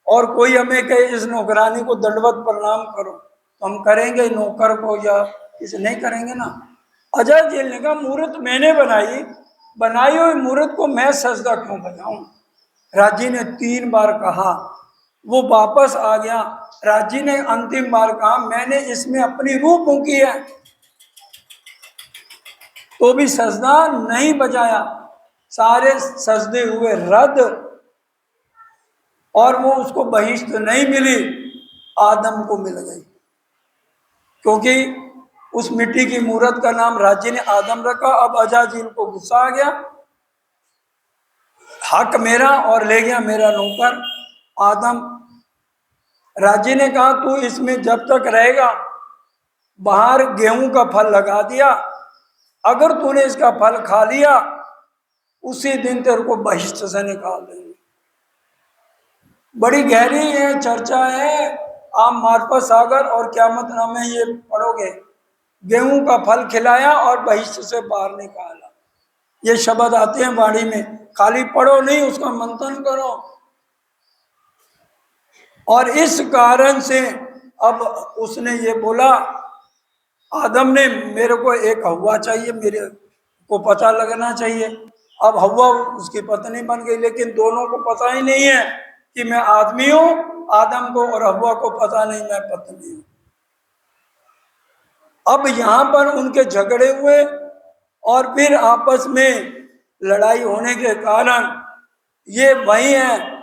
और कोई हमें कहे इस नौकरानी को दंडवत प्रणाम करो, तो हम करेंगे नौकर को या इसे नहीं करेंगे ना। अजाजील ने कहा, मूर्त मैंने बनाई, बनाई हुई मूर्त को मैं सजदा क्यों बजाऊं? राजी ने 3 बार कहा, वो वापस आ गया। राजी ने अंतिम बार कहा, मैंने इसमें अपनी रूह फूंकी है, तो भी सजदा नहीं बजाया। सारे सजदे हुए रद्द और वो उसको बहिश्त नहीं मिली, आदम को मिल गई। क्योंकि उस मिट्टी की मूर्त का नाम राजी ने आदम रखा। अब अजाजील को गुस्सा आ गया, हक मेरा और ले गया मेरा नौकर आदम। राजी ने कहा, तू इसमें जब तक रहेगा, बाहर गेहूं का फल लगा दिया, अगर तूने इसका फल खा लिया उसी दिन तेरे को बहिश्त से निकाल देंगे। बड़ी गहरी है चर्चा है, आप मार्फत सागर और क़यामत नामे ये पढ़ोगे। गेहूं का फल खिलाया और बहिश्त से बाहर निकाला, ये शब्द आते हैं वाणी में, खाली पढ़ो नहीं, उसका मंथन करो। और इस कारण से अब उसने ये बोला, आदम ने, मेरे को एक हव्वा चाहिए, मेरे को पता लगना चाहिए। अब हव्वा उसकी पत्नी बन गई, लेकिन दोनों को पता ही नहीं है कि मैं आदमी हूं, आदम को और हव्वा को पता नहीं मैं पत्नी हूं। अब यहां पर उनके झगड़े हुए और फिर आपस में लड़ाई होने के कारण ये वही है,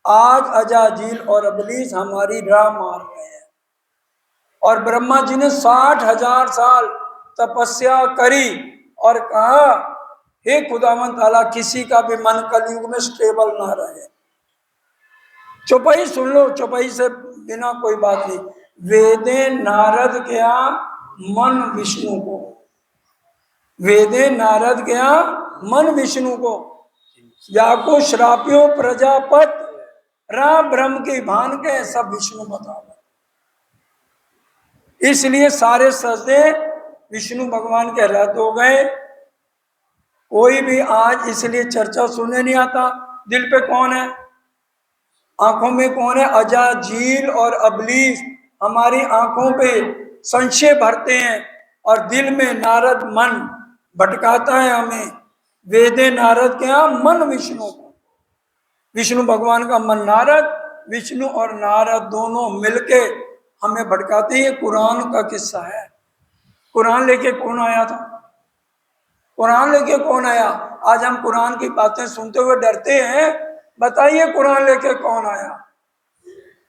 आज अजाजील और इब्लीस हमारी राह मार रहे हैं। और ब्रह्मा जी ने 60,000 साल तपस्या करी और कहा, हे खुदावंद ताला, किसी का भी मन कलयुग में स्टेबल ना रहे। चौपाई सुन लो, चौपाई से बिना कोई बात नहीं। वेदे नारद क्या मन विष्णु को, वेदे नारद क्या मन विष्णु को, या को श्रापियो प्रजापत, राम ब्रह्म की भान के सब विष्णु बताओ। इसलिए सारे सजदे विष्णु भगवान के रद्द हो गए। कोई भी आज इसलिए चर्चा सुनने नहीं आता। दिल पे कौन है, आंखों में कौन है? अजाजील और इब्लीस हमारी आंखों पे संशय भरते हैं और दिल में नारद मन भटकाता है हमें। वेदे नारद क्या मन विष्णु को, विष्णु भगवान का मन नारद, विष्णु और नारद दोनों मिलके हमें भटकाते हैं। ये कुरान का किस्सा है। कुरान लेके कौन आया था? कुरान लेके कौन आया? आज हम कुरान की बातें सुनते हुए डरते हैं। बताइए कुरान लेके कौन आया?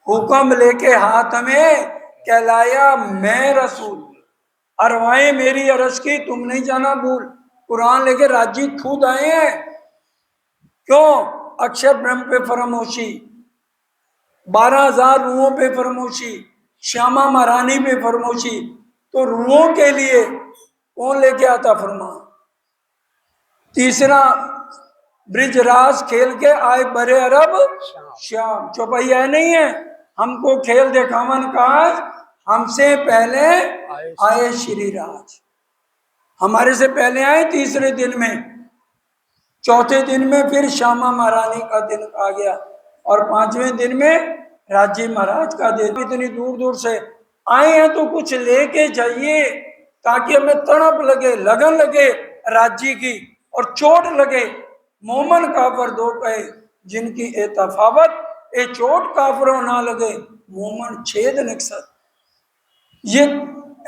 हुक्म लेके हाथ में कहलाया मैं रसूल, अरवाएं मेरी अरज की तुम नहीं जाना भूल। कुरान लेके राजी खुद आए हैं। क्यों? अक्षर ब्रह्म पे फरमोशी, 12,000 रूहों पे फरमोशी, श्यामा महारानी पे फरमोशी। तो रूहों के लिए कौन लेके आता फरमान? तीसरा, ब्रिजराज खेल के आए बरे अरब श्याम। चौपैया नहीं है, हमको खेल दिखावन काज, हमसे पहले आए श्री राज। हमारे से पहले आए तीसरे दिन में, चौथे दिन में फिर श्यामा महारानी का दिन आ गया और 5वें दिन में राजी महाराज का दिन। इतनी दूर दूर से आए हैं तो कुछ लेके जाइए ताकि हमें तड़प लगे, लगन लगे राज्य की और चोट लगे। मोमन काफर दो कहे जिनकी ए तफावत, ए चोट काफरों ना लगे मोमन छेद निकसत। ये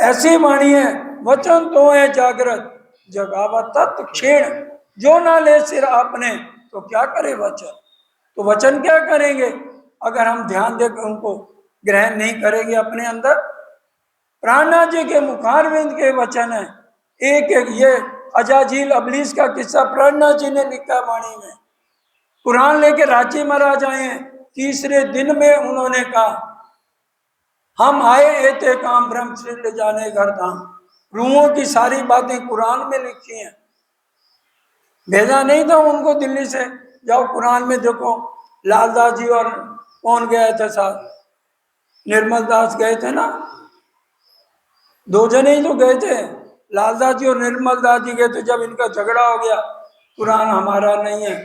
ऐसी वाणी है, वचन तो है जागृत जगावत तत् क्षीण। जो ना ले सिर आपने तो क्या करे वचन। तो वचन क्या करेंगे अगर हम ध्यान देकर उनको ग्रहण नहीं करेंगे अपने अंदर? प्राणनाथ जी के मुखारविंद के वचन है। एक एक ये अजाजील अबलीस का किस्सा प्राणनाथ जी ने लिखा वाणी में। कुरान लेके रांची महाराज आए हैं, तीसरे दिन में उन्होंने कहा हम आए एते काम ब्रह्म श्री ले जाने घर धाम। रूहों की सारी बातें कुरान में लिखी हैं, भेजा नहीं था उनको दिल्ली से। जाओ कुरान में देखो, लालदास जी और कौन गए थे साथ, निर्मल दास गए थे ना, दो जने ही तो गए थे, लालदास जी और निर्मल दास जी गए थे। जब इनका झगड़ा हो गया, कुरान हमारा नहीं है,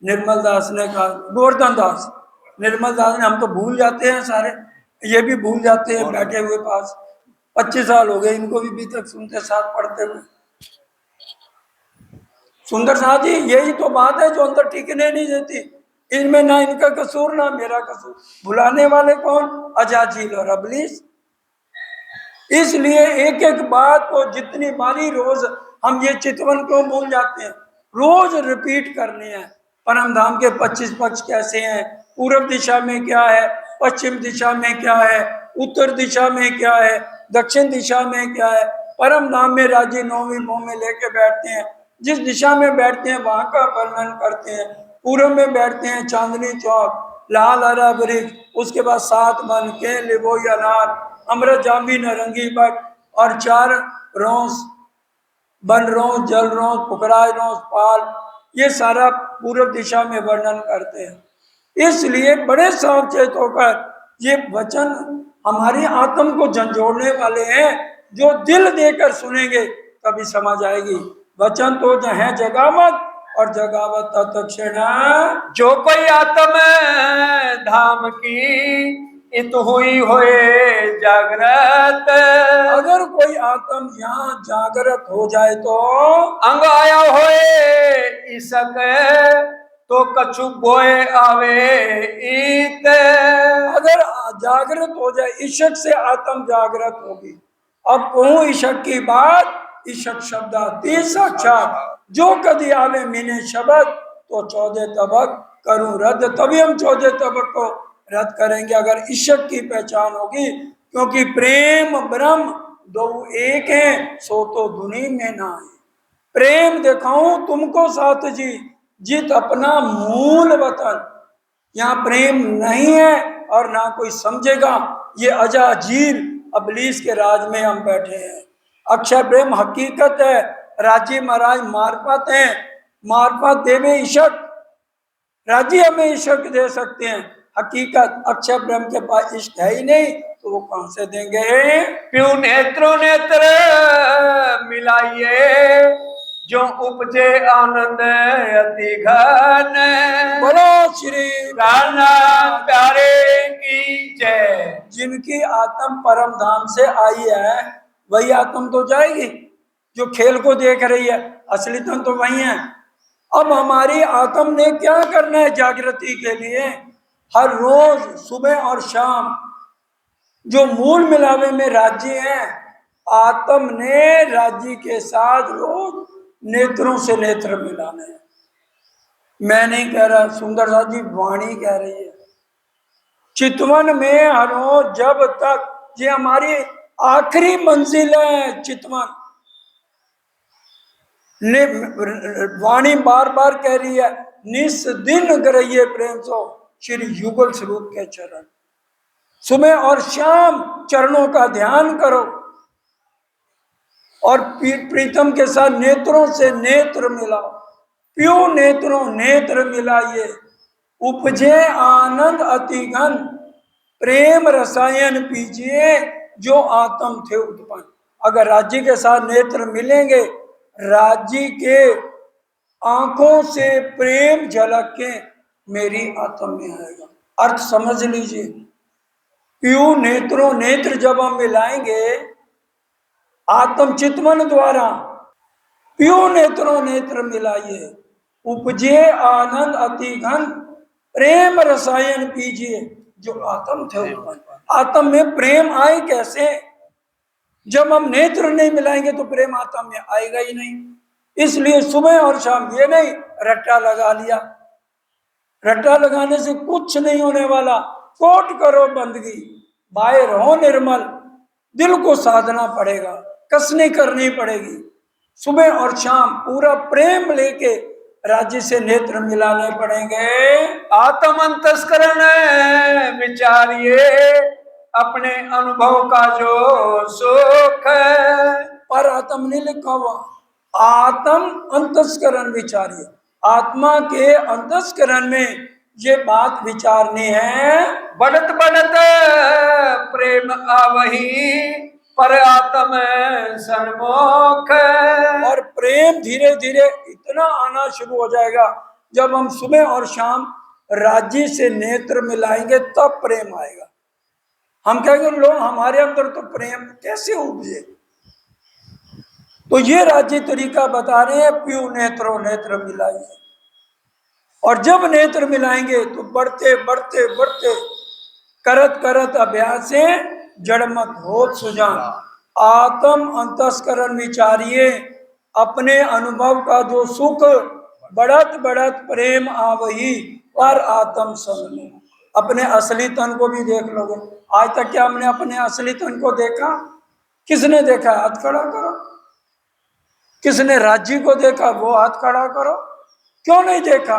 निर्मल दास ने कहा, गोवर्धन दास, निर्मल दास ने, हम तो भूल जाते हैं सारे, ये भी भूल जाते हैं बैठे हुए पास, 25 साल हो गए इनको भी अभी तक सुनते साथ पढ़ते हुए। सुंदर साथ जी यही तो बात है जो अंदर टिकने नहीं देती। इनमें ना इनका कसूर ना मेरा कसूर, भुलाने वाले कौन, अजाजील और अबलीस। इसलिए एक एक बात को जितनी बारी रोज हम ये चितवन क्यों भूल जाते हैं, रोज रिपीट करनी है। परम धाम के 25 पक्ष कैसे हैं, पूर्व दिशा में क्या है, पश्चिम दिशा में क्या है, उत्तर दिशा में क्या है, दक्षिण दिशा में क्या है। परम धाम में राजी नौवीं मोह में लेके बैठते हैं, जिस दिशा में बैठते हैं वहां का वर्णन करते हैं। पूर्व में बैठते हैं चांदनी चौक, लाल हरा वृक्ष, उसके बाद 7 वन के लिबोई अनार, अमृत जाम्बी नारंगी बट और 4 रोस, बन रोस, जल रोस, पुकराय रोस, पाल, ये सारा पूर्व दिशा में वर्णन करते हैं। इसलिए बड़े सावचेत होकर ये वचन हमारी आत्म को झंझोड़ने वाले हैं। जो दिल देकर सुनेंगे तभी समझ आएगी। वचन तो है जगावत और जगावत तत्क्षण। जो कोई आत्म धाम की इत हुई होए जागृत। अगर कोई आत्म यहाँ जागृत हो जाए तो अंग आया होए इसक तो कछु बोए आवे इत। अगर जागृत हो जाए, ईशक से आत्म जागृत होगी। अब कहूं ईशक की बात, ईशक शब्दाती साक्षात, जो कदी आवे मीने शब्द तो 14 तबक करूं रद्द। तभी हम 14 तबक को रद्द करेंगे अगर ईशक की पहचान होगी। क्योंकि प्रेम ब्रह्म दो एक है, सो तो दुनी में ना है। प्रेम दिखाऊं तुमको साथ जी, जित अपना मूल वतन। यहाँ प्रेम नहीं है और ना कोई समझेगा। ये अजाजील अबलीस के राज में हम बैठे हैं। अक्षय प्रेम हकीकत है, राजी महाराज मार्फत है, मार्फत देवे ईशक, राजी हमें ईशक दे सकते हैं। हकीकत अक्षय प्रेम के पास इश्क है ही नहीं तो वो कहां से देंगे। क्यों नेत्रों नेत्र मिलाइए जो उपजे आनंद अति घन। बोलो श्री प्राणनाथ प्यारे की जय। जिनकी आत्म परम धाम से आई है वही आत्म तो जाएगी। जो खेल को देख रही है असली तन तो वही है। अब हमारी आत्म ने क्या करना है जागृति के लिए, हर रोज सुबह और शाम जो मूल मिलावे में राज्य है, आत्म ने राज्य के साथ रोज नेत्रों से नेत्र मिलाने हैं। मैं नहीं कह रहा, सुंदर साथ जी वाणी कह रही है। चितवन में हर रोज जब तक, ये हमारी आखिरी मंजिल है चितवन। वाणी बार बार कह रही है, निस दिन गरइये प्रेम सो श्री युगल स्वरूप के चरण। सुबह और शाम चरणों का ध्यान करो और प्रीतम के साथ नेत्रों से नेत्र मिलाओ। प्यो नेत्रों नेत्र मिलाइए, उपजे आनंद अति घन, प्रेम रसायन पीजिए जो आत्म थे उत्पन्न। अगर राज्य के साथ नेत्र मिलेंगे, राज्य के आंखों से प्रेम झलक के मेरी आत्म में आएगा। अर्थ समझ लीजिए, प्यू नेत्रों नेत्र जब हम मिलाएंगे आत्म चितवन द्वारा, प्यू नेत्रों नेत्र मिलाइए, उपजे आनंद अति घन, प्रेम रसायन पीजिए जो आत्म थे उत्पन्न। आत्म में प्रेम आए कैसे? जब हम नेत्र नहीं मिलाएंगे तो प्रेम आत्म में आएगा ही नहीं। इसलिए सुबह और शाम ये नहीं रट्टा लगा लिया, रट्टा लगाने से कुछ नहीं होने वाला। कोट करो बंदगी, बाहर हो निर्मल, दिल को साधना पड़ेगा, कसनी करनी पड़ेगी। सुबह और शाम पूरा प्रेम लेके राज्य से नेत्र मिलाने पड़ेंगे। आत्म अंतस्करण विचारिए अपने अनुभव का जो सुख है। पर आत्म नहीं लिखा हुआ, आत्म अंतस्करण विचारिए। आत्मा के अंतस्करण में ये बात विचारनी है। बढ़त बढ़त प्रेम आवही पर आत्म सन्मुख। और प्रेम धीरे धीरे इतना आना शुरू हो जाएगा, जब हम सुबह और शाम राज्य से नेत्र मिलाएंगे तब प्रेम आएगा। हम कहेंगे लो हमारे अंदर तो प्रेम कैसे उपजे। तो ये राज्य तरीका बता रहे हैं, प्यू नेत्रो नेत्र मिलाइए। और जब नेत्र मिलाएंगे तो बढ़ते बढ़ते बढ़ते करत करत अभ्यास से जड़मत होत सुजान। आत्म अंतस्करण विचारिए अपने अनुभव का जो सुख, बढ़त बढ़त प्रेम आवही और आत्म समझ। अपने असली तन को भी देख लोगे। आज तक क्या हमने अपने असली तन को देखा? किसने देखा? हाथ खड़ा करो। किसने राज्य को देखा? वो हाथ खड़ा करो। क्यों नहीं देखा?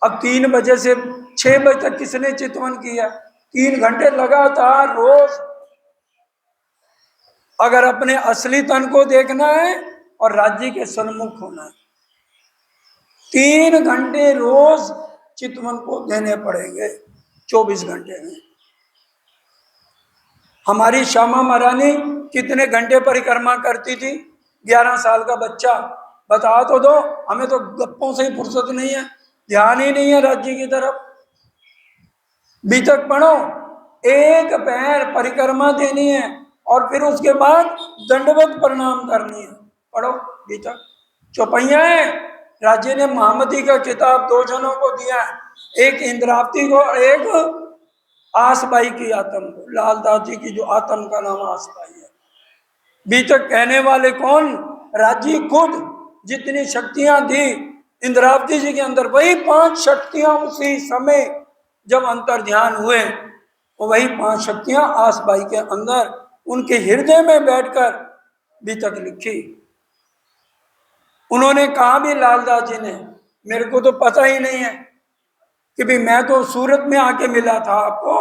अब 3 बजे से 6 बजे तक किसने चितवन किया? 3 घंटे लगातार रोज। अगर अपने असली तन को देखना है और राज्य के सन्मुख होना है, 3 घंटे रोज चितवन को देने पड़ेंगे 24 घंटे में। हमारी श्यामा महारानी कितने घंटे परिक्रमा करती थी? 11 साल का बच्चा बता तो दो। हमें तो गप्पों से ही फुर्सत नहीं है, ध्यान ही नहीं है राज्य की तरफ। बीतक पढ़ो, एक पैर परिक्रमा देनी है और फिर उसके बाद दंडवत प्रणाम करनी है। पढ़ो बीतक। चौपैया है, राज्य ने महामती का किताब 2 जनों को दिया है, एक इंद्रावती को, एक आसबाई की आत्म को। लालदास जी की जो आत्म का नाम आसबाई है। बीतक कहने वाले कौन? राज्य खुद। जितनी शक्तियां दी इंद्रावती जी के अंदर, वही 5 शक्तियां उसी समय जब अंतर ध्यान हुए, वही 5 शक्तियां आसबाई के अंदर उनके हृदय में बैठकर बीतक लिखी। उन्होंने कहा भी लालदास जी ने, मेरे को तो पता ही नहीं है कि भाई मैं तो सूरत में आके मिला था आपको,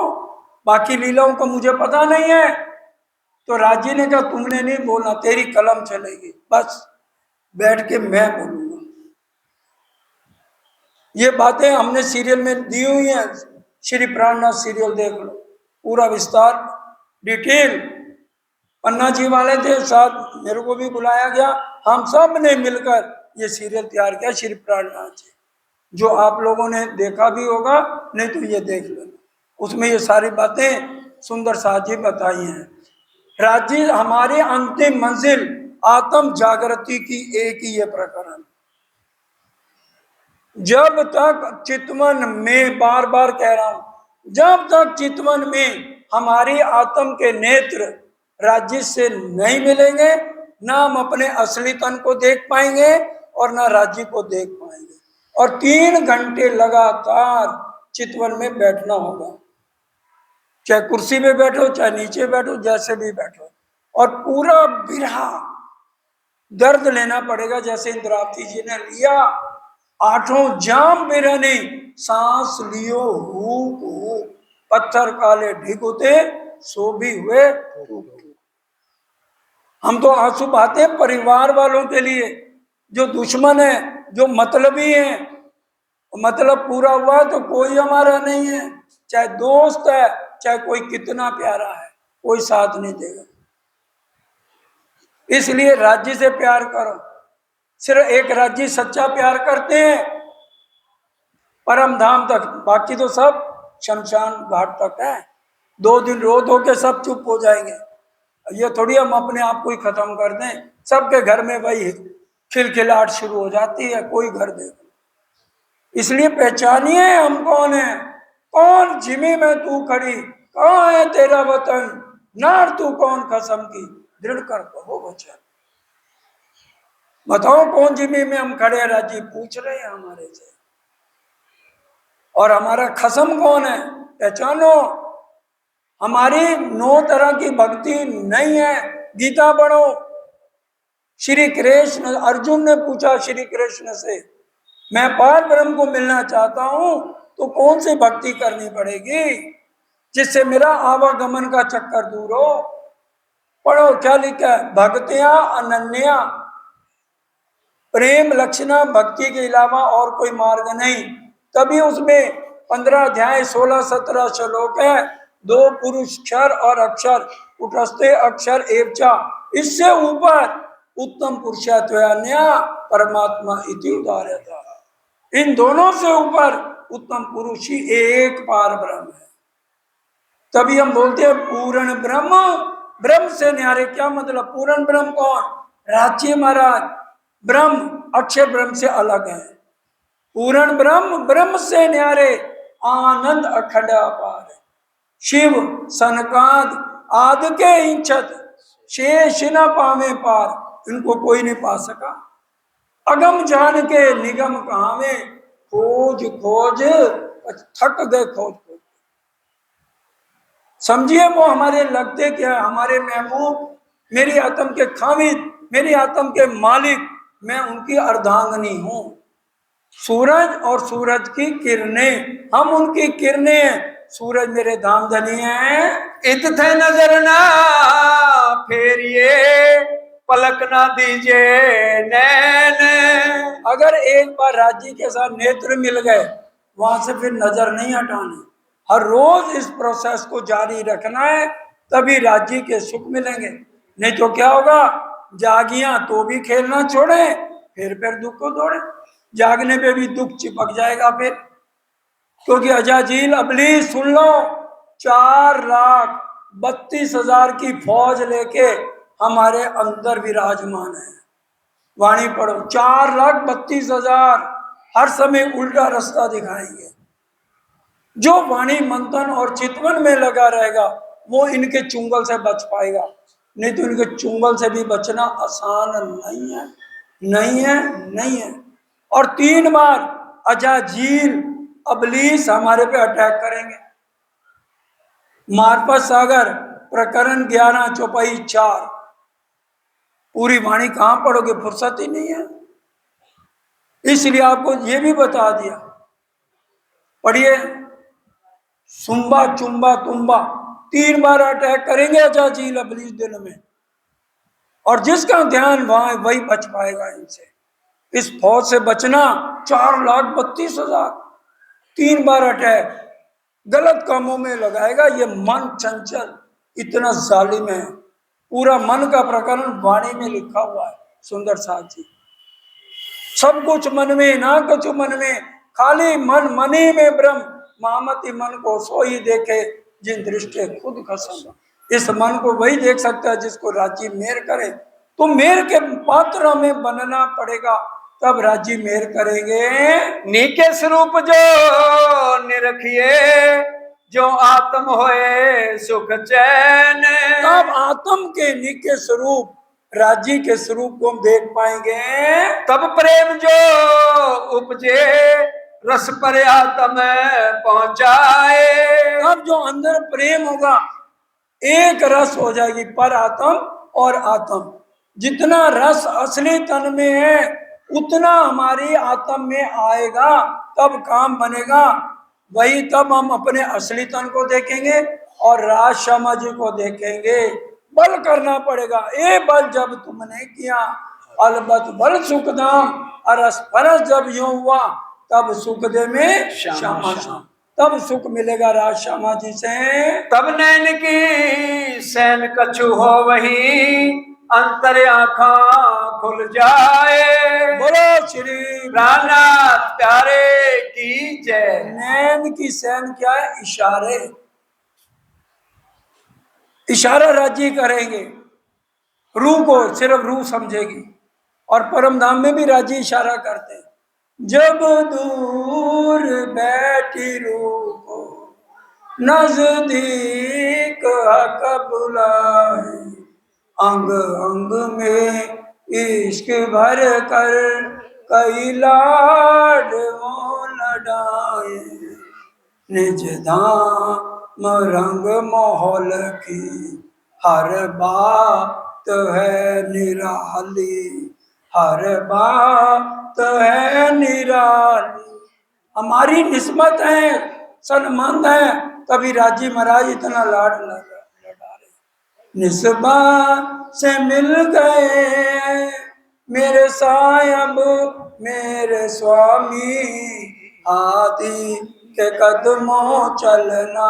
बाकी लीलाओं का मुझे पता नहीं है। तो राजी ने कहा तुमने नहीं बोलना, तेरी कलम चलेगी, बस बैठ के मैं बोलूंगा। ये बातें हमने सीरियल में दी हुई हैं। श्री प्राणनाथ सीरियल देख लो, पूरा विस्तार डिटेल। पन्ना जी वाले थे साथ, मेरे को भी बुलाया गया, हम सब ने मिलकर ये सीरियल तैयार किया श्री प्राणनाथ जी, जो आप लोगों ने देखा भी होगा, नहीं तो ये देख लेना। उसमें ये सारी बातें सुंदर साथ ही बताई हैं। राज्य हमारे अंतिम मंजिल आत्म जागृति की एक ही ये प्रकरण। जब तक चितवन में, बार बार कह रहा हूं, जब तक चितवन में हमारी आत्म के नेत्र राज्य से नहीं मिलेंगे, ना हम अपने असली तन को देख पाएंगे और ना राज्य को देख पाएंगे। और 3 घंटे लगातार चितवन में बैठना होगा, चाहे कुर्सी पे बैठो, चाहे नीचे बैठो, जैसे भी बैठो। और पूरा बिरहा दर्द लेना पड़ेगा, जैसे इंद्रावती जी ने लिया। 8 जाम बिरहने सांस लियो हुक हुक, पत्थर काले ढिकुते सो भी हुए टूक। हम तो आंसू बहाते हैं परिवार वालों के लिए, जो दुश्मन है, जो मतलबी है। मतलब पूरा हुआ तो कोई हमारा नहीं है, चाहे दोस्त है, चाहे कोई कितना प्यारा है, कोई साथ नहीं देगा। इसलिए राज्य से प्यार करो। सिर्फ एक राज्य सच्चा प्यार करते हैं परम धाम तक, बाकी तो सब शमशान घाट तक है। 2 दिन रो धो के सब चुप हो जाएंगे। ये थोड़ी हम अपने आप को ही खत्म कर दें, सबके घर में वही खिलखिलाहट शुरू हो जाती है, कोई घर देख। इसलिए पहचानिए हम कौन है, कौन जिमी में तू खड़ी, कहाँ है तेरा वतन, नार तू कौन कसम की, दृढ़ कर कहो वचन। बताओ कौन जिमी में हम खड़े हैं? राज्य पूछ रहे हैं हमारे से। और हमारा खसम कौन है, पहचानो। हमारी 9 तरह की भक्ति नहीं है। गीता पढ़ो। श्री कृष्ण, अर्जुन ने पूछा श्री कृष्ण से, मैं पार ब्रह्म को मिलना चाहता हूं तो कौन सी भक्ति करनी पड़ेगी जिससे मेरा आवागमन का चक्कर दूर हो। पढ़ो क्या लिखा है, भक्तियां अनन्या, प्रेम लक्षणा भक्ति के अलावा और कोई मार्ग नहीं। तभी उसमें 15 अध्याय 16-17 श्लोक है। 2 पुरुष क्षर और अक्षर, उठस्ते अक्षर एवचा, इससे ऊपर उत्तम पुरुषत्वन्या परमात्मा इति उदाहरता। इन दोनों से ऊपर उत्तम पुरुष ही एक पार ब्रह्म है। तभी हम बोलते हैं पूर्ण ब्रह्म। ब्रह्म से न्यारे क्या मतलब? पूर्ण ब्रह्म कौन? राज्य महाराज। ब्रह्म अक्षय ब्रह्म से अलग है। पूर्ण ब्रह्म, ब्रह्म से न्यारे आनंद अखंड अपार है। शिव सनकाद आदि के इंचत शेष न पावे पार, इनको कोई नहीं पा सका। अगम जान के निगम कहावे, खोज खोज थक गए खोज खोज। समझिए वो हमारे लगते क्या है? हमारे महबूब, मेरी आत्म के खामिद, मेरी आत्म के मालिक, मैं उनकी अर्धांगनी हूं। सूरज और सूरज की किरणें, हम उनकी किरणें हैं। सूरज मेरे धाम धनी हैं। इत थे नजर ना फेरिए, पलक ना दीजे नैन। अगर एक बार राज्य के साथ नेत्र मिल गए, वहां से फिर नजर नहीं हटानी। हर रोज इस प्रोसेस को जारी रखना है, तभी राज्य के सुख मिलेंगे। नहीं तो क्या होगा? जागियां तो भी खेलना छोड़े, फिर दुख को दौड़े। जागने पे भी दुख चिपक जाएगा फिर। क्योंकि अजाजील अबली, सुन लो, 4,32,000 की फौज लेके हमारे अंदर विराजमान है। वाणी पढ़ो, 4,32,000 हर समय उल्टा रास्ता दिखाएंगे। जो वाणी मंथन और चितवन में लगा रहेगा वो इनके चुंगल से बच पाएगा। नहीं तो इनके चुंगल से भी बचना आसान नहीं है, नहीं है, नहीं है। और 3 बार अजाजील अबलीस हमारे पे अटैक करेंगे। मार्फत सागर प्रकरण 11 चौपाई 4। पूरी वाणी कहां पढ़ोगे? फुर्सत ही नहीं है। इसलिए आपको ये भी बता दिया, पढ़िए। सुम्बा चुम्बा तुम्बा 3 बार अटैक करेंगे अजाजील अबलीस दिन में, और जिसका ध्यान वहां वही बच पाएगा इनसे। इस फौज से बचना, 4,32,000 3 बार अटैक गलत कामों में लगाएगा। ये मन चंचल इतना जालिम है। पूरा मन का प्रकरण वाणी में लिखा हुआ है सुंदर साथ जी। सब कुछ मन में ना कुछ मन में, खाली मन मनी में ब्रह्म। मामती मन को सोई देखे, जिन दृष्टि खुद खसम। इस मन को वही देख सकता है जिसको राज्य मेहर करे। तो मेहर के पात्र में बनना पड़ेगा, तब राज्य मेहर करेंगे। नीके स्वरूप जो निरखिए, जो आत्म होए सुख चैन। तब आत्म के निके स्वरूप, राज्य के स्वरूप को हम देख पाएंगे। तब प्रेम जो उपजे, रस पर आत्म पहुंचाए। तब जो अंदर प्रेम होगा, एक रस हो जाएगी पर आत्म और आत्म। जितना रस असली तन में है उतना हमारी आत्म में आएगा, तब काम बनेगा। वही तब हम अपने असली तन को देखेंगे और राज समझ को देखेंगे। बल करना पड़ेगा। ए बल जब तुमने किया, अलबत बल सुखदाम। अरस परस जब यूं हुआ, तब सुख दे में श्यामा श्याम। तब सुख मिलेगा राज श्यामा जी से। तब नैन की सैन कछु हो वही, अंतर आँखा खुल जाए। बोलो श्री प्राणनाथ प्यारे की जय। नैन की सैन क्या है? इशारे। इशारा राज्य करेंगे, रूह को सिर्फ रूह समझेगी। और परम धाम में भी राज्य इशारा करते हैं। जब दूर बैठी रूह को नजदीक हक बुलाए, अंग अंग में इश्क भर कर कई लाड वो लड़ाए। निज धाम रंग माहौल की हर बात है निराली, हर बात है निराली। हमारी निस्बत है, सनमंद है, तभी राजी महाराज इतना लाड लड़ा रहे। निस्बत से मिल गए मेरे सायब मेरे स्वामी, आदि के कदमों चलना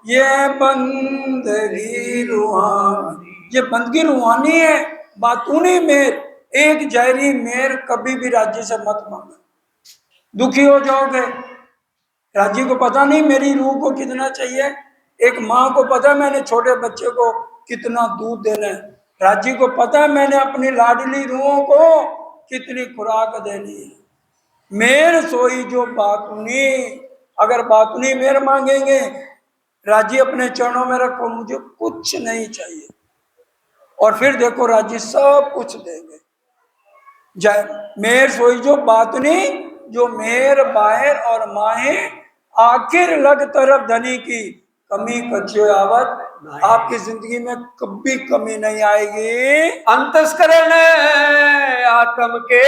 ये बंदगी रूहानी। ये बंदगी रूहानी है, बातूनी मेर, एक जहरी मेर कभी भी राज्य से मत मांगो, दुखी हो जाओगे। राजी को पता नहीं मेरी रूह को कितना चाहिए, एक माँ को पता है मैंने छोटे बच्चे को कितना दूध देना है, राजी को पता है मैंने अपनी लाडली रूहों को कितनी खुराक देनी है। मेर सोई जो बातुनी, अगर बातुनी मेर मांगेंगे, राजी अपने चरणों में रखो मुझे कुछ नहीं चाहिए, और फिर देखो राजी सब कुछ देंगे। जय मेर सोई जो बातुनी, जो मेर बाहर और माहे, आखिर लग तरफ धनी की कमी कच्चे आवत, आपकी जिंदगी में कभी कमी नहीं आएगी। अंतस्करण आत्म के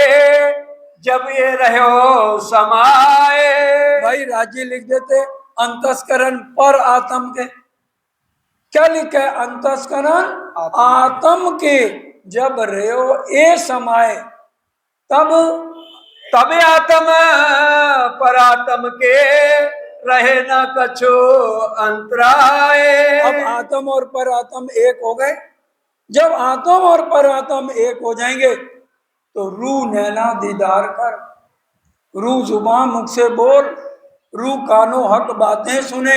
जब ये रहो समाए। भाई राजी लिख देते अंतस्करण पर आत्म के, क्या लिखा है? अंतस्करण आत्म के जब रहो ए समाए, तब तबे आत्म पर आत्म के रहे न कछो अंतराय। अब आत्म और पर आत्म एक हो गए, जब आत्म और पर आत्म एक हो जाएंगे तो रूह नैना दीदार कर, रूह जुबान मुख से बोल, रूह कानों हक बातें सुने,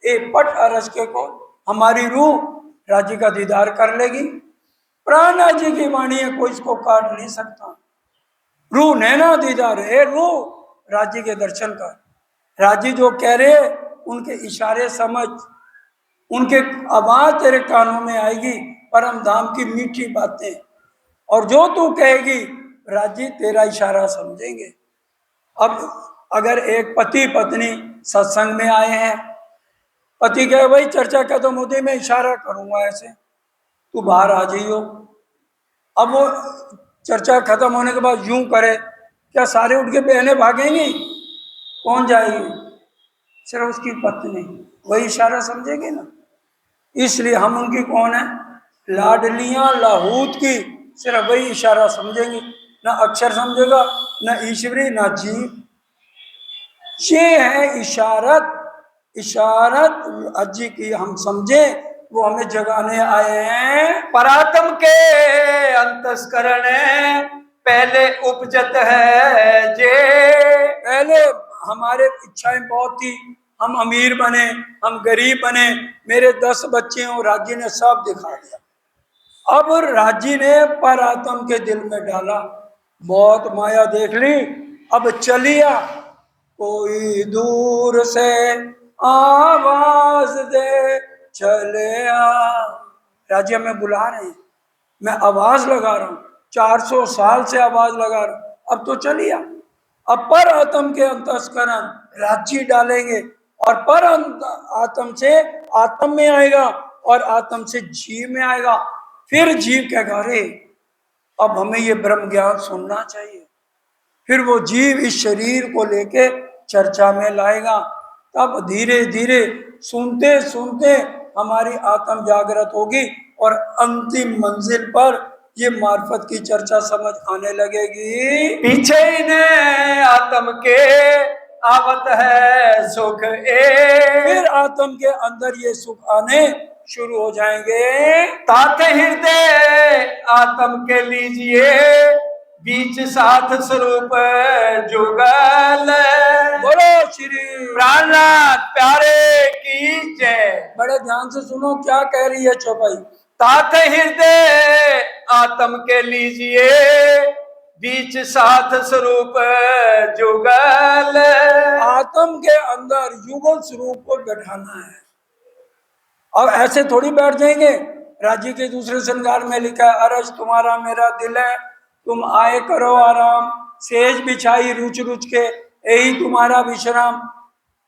ए पट अरस के को हमारी रूह राजी का दीदार कर लेगी। प्राण राजी की वाणी है, कोई इसको काट नहीं सकता। रूह नैना दीदार है, रूह राजी के दर्शन कर। राजी जो कह रहे उनके इशारे समझ, उनके आवाज तेरे कानों में आएगी, परम धाम की मीठी बातें, और जो तू कहेगी राजी तेरा इशारा समझेंगे। अब अगर एक पति पत्नी सत्संग में आए हैं, पति कहे भाई चर्चा खत्म होती मैं इशारा करूंगा ऐसे, तू बाहर आ जाइयो। अब वो चर्चा खत्म होने के बाद यूं करे, क्या सारे उठ के बहनें भागेंगी? कौन जाएगी? सिर्फ उसकी पत्नी, वही इशारा समझेगी ना। इसलिए हम उनकी कौन है? लाडलियां लाहूत की, सिर्फ वही इशारा समझेंगी, ना अक्षर समझेगा, ना ईश्वरी, ना जीव। ये है इशारत। इशारत अज्जी की हम समझे, वो हमें जगाने आए हैं। परात्म के अंतस्करण पहले उपजत है जे। पहले हमारे इच्छाएं बहुत थी, हम अमीर बने, हम गरीब बने, मेरे 10 बच्चे हैं, और राजी ने सब दिखा दिया। अब राजी ने परात्म के दिल में डाला, बहुत माया देख ली, अब चलिया कोई दूर से आवाज दे चले आ। राजी हमें बुला रहे हैं, मैं आवाज लगा रहा हूं, 400 साल से आवाज लगा रहा हूं, अब तो चलिया। अब पर आत्म के अंतस्करण राजी डालेंगे, और पर आत्म से आत्म में आएगा, और आत्म से जीव में आएगा। फिर जीव कहेगा अरे अब हमें ये ब्रह्म ज्ञान सुनना चाहिए। फिर वो जीव इस शरीर को लेके चर्चा में लाएगा, तब धीरे धीरे सुनते सुनते हमारी आत्म जागृत होगी, और अंतिम मंजिल पर ये मार्फत की चर्चा समझ आने लगेगी। पीछे इन्हें आत्म के आवत है सुख फिर आत्म के अंदर ये सुख आने शुरू हो जाएंगे। तात हृदय आत्म के लीजिए बीच साथ स्वरूप जुगल। बोलो श्री प्राणनाथ प्यारे की जय। बड़े ध्यान से सुनो क्या कह रही है चौपाई। तात हृदय आत्म के लीजिए बीच साथ स्वरूप जुगल। आत्म के अंदर युगल स्वरूप को बैठाना है। अब ऐसे थोड़ी बैठ जाएंगे। राजी के दूसरे श्रृंगार में लिखा है, अरज तुम्हारा मेरा दिल है, तुम आए करो आराम, सेज बिछाई रुच रुच के, यही तुम्हारा विश्राम।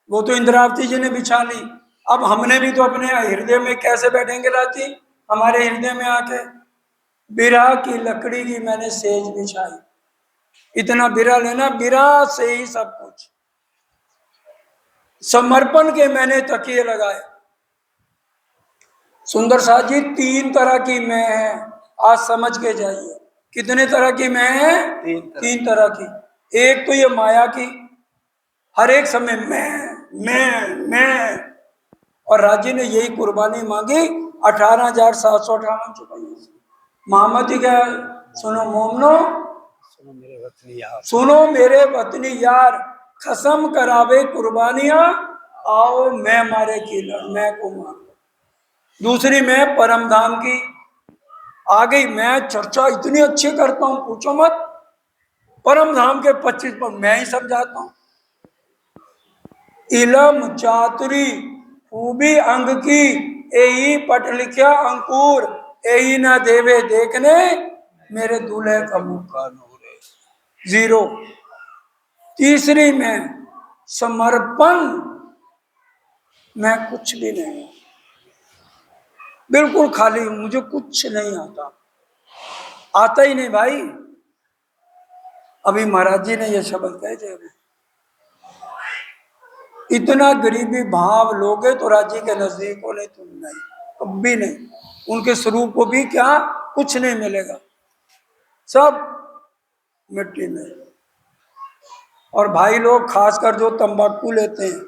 वो तो इंद्रावती जी ने बिछा ली। अब हमने भी तो अपने हृदय में कैसे बैठेंगे राजी, हमारे हृदय में आके बिरह की लकड़ी की मैंने सेज बिछाई। इतना बिरह लेना, बिरह से ही सब कुछ। समर्पण के मैंने तकिए लगाए। सुंदर साथ जी, 3 तरह की मैं है, आज समझ के जाइए। कितने तरह की मैं है? 3 तरह की। एक तो ये माया की, हर एक समय मैं। और राजी ने यही कुर्बानी मांगी, 18,758 चुकाई। मोहम्मद जी क्या, सुनो मोमनो, सुनो मेरे वतनी यार, कसम करावे कुर्बानियां, आओ मैं मारे किलर, मैं को मार। दूसरी मैं परम धाम की आ गई। मैं चर्चा इतनी अच्छी करता हूं, पूछो मत। परम धाम के 25 पर मैं ही समझाता हूं। इलम चातुरी खूबी अंग की, यही पट लिखा अंकुर, यही ना देवे देखने, मेरे दूल्हे का मुख का नूर है। 0। तीसरी में समर्पण, मैं कुछ भी नहीं हूं, बिल्कुल खाली हूं, मुझे कुछ नहीं आता, आता ही नहीं भाई। अभी महाराज जी ने ये शब्द कहे थे, इतना गरीबी भाव लोगे तो राजी के नजदीक हो, नहीं तुम नहीं, कभी नहीं। उनके स्वरूप को भी क्या, कुछ नहीं मिलेगा, सब मिट्टी में। और भाई लोग खासकर जो तंबाकू लेते हैं,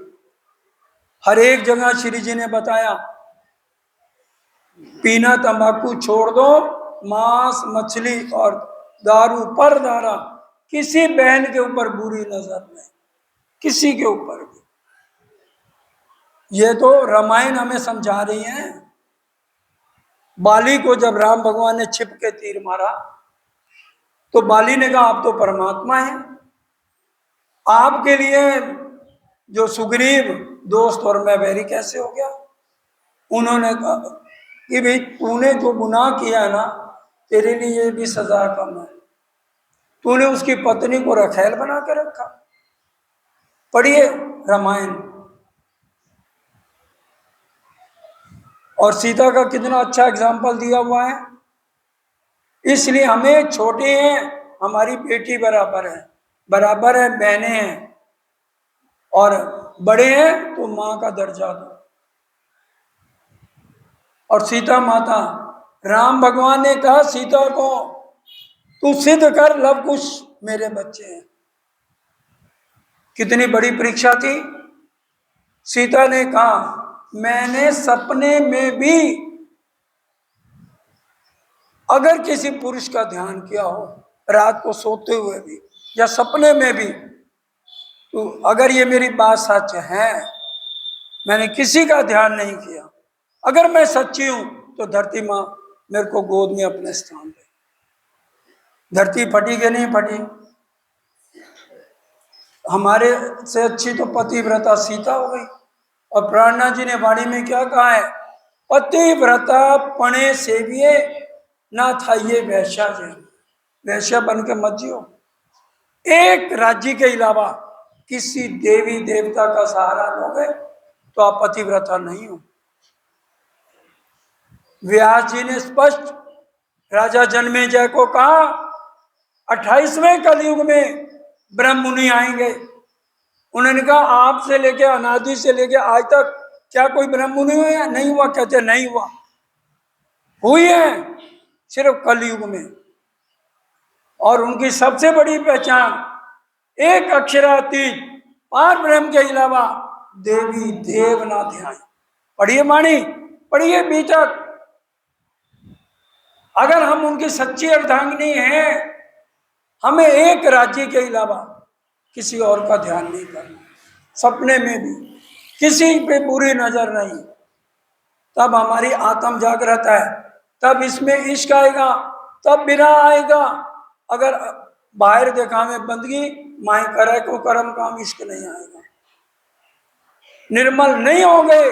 हर एक जगह श्री जी ने बताया, पीना तंबाकू छोड़ दो, मांस मछली और दारू पर दारा, किसी बहन के ऊपर बुरी नजर नहीं, किसी के ऊपर भी। ये तो रामायण हमें समझा रही है। बाली को जब राम भगवान ने छिप के तीर मारा, तो बाली ने कहा आप तो परमात्मा हैं, आपके लिए जो सुग्रीव दोस्त और मैं बैरी कैसे हो गया। उन्होंने कहा कि भाई तूने जो गुनाह किया ना, तेरे लिए ये भी सजा कम है, तूने उसकी पत्नी को रखैल बना के रखा। पढ़िए रामायण। और सीता का कितना अच्छा एग्जाम्पल दिया हुआ है। इसलिए हमें छोटे हैं, हमारी बेटी बराबर है, बहनें हैं, और बड़े हैं तो माँ का दर्जा दो। और सीता माता, राम भगवान ने कहा सीता को, तू सिद्ध कर लव कुश मेरे बच्चे हैं। कितनी बड़ी परीक्षा थी। सीता ने कहा मैंने सपने में भी अगर किसी पुरुष का ध्यान किया हो, रात को सोते हुए भी या सपने में भी, तो अगर ये मेरी बात सच है, मैंने किसी का ध्यान नहीं किया, अगर मैं सच्ची हूं, तो धरती माँ मेरे को गोद में अपने स्थान दे। धरती फटी कि नहीं फटी? हमारे से अच्छी तो पतिव्रता सीता हो गई। और प्राणनाथ जी ने वाणी में क्या कहा है, पतिव्रता पणे सेविये ना था ये वैश्या जी, वैश्या बन के मत जियो। एक राज्य के अलावा किसी देवी देवता का सहारा लोगे तो आप पतिव्रता नहीं हो। व्यास जी ने स्पष्ट राजा जन्मेजय को कहा 28वें कलयुग में ब्रह्म मुनि आएंगे। उन्होंने कहा आपसे लेके अनादि से लेके आज तक क्या कोई ब्रह्म मुनि हुआ? नहीं हुआ। कहते नहीं हुआ, हुई है सिर्फ कलयुग में। और उनकी सबसे बड़ी पहचान एक अक्षरातीत पार ब्रह्म के अलावा देवी देव ना ध्यान। पढ़िए वाणी, पढ़िए बीतक। अगर हम उनकी सच्ची अर्धांगिनी हैं, हमें एक राज्य के अलावा किसी और का ध्यान नहीं करना, सपने में भी किसी पे बुरी नजर नहीं। तब हमारी आत्म जागृत है, तब इसमें इश्क आएगा, तब बिना आएगा। अगर बाहर देखा में बंदगी माए करे को कर्म काम, इश्क नहीं आएगा, निर्मल नहीं हो गए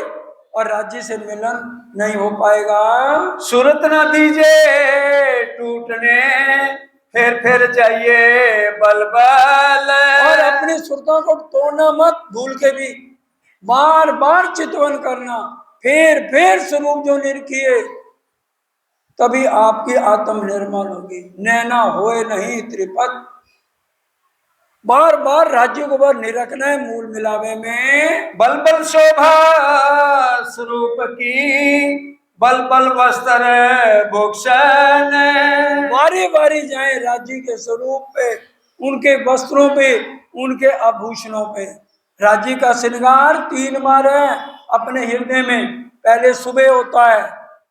और राज्य से मिलन नहीं हो पाएगा। सूरत ना दीजिए टूटने, फिर चाहिए बल बल। और अपनी सुरतों को तोड़ना मत भूल के भी। बार बार चितवन करना, फिर स्वरूप जो निरखिए, तभी आपकी आत्म निर्मल होगी। नैना होए नहीं त्रिपद, बार बार राज्य को बार निरखना है मूल मिलावे में। बल बल शोभा स्वरूप की, बल बल वस्त्र भूषण। बारी बारी जाए राज्य के स्वरूप पे, उनके वस्त्रों पे, उनके आभूषणों पे। राज्य का श्रृंगार 3 बार है अपने हृदय में। पहले सुबह होता है,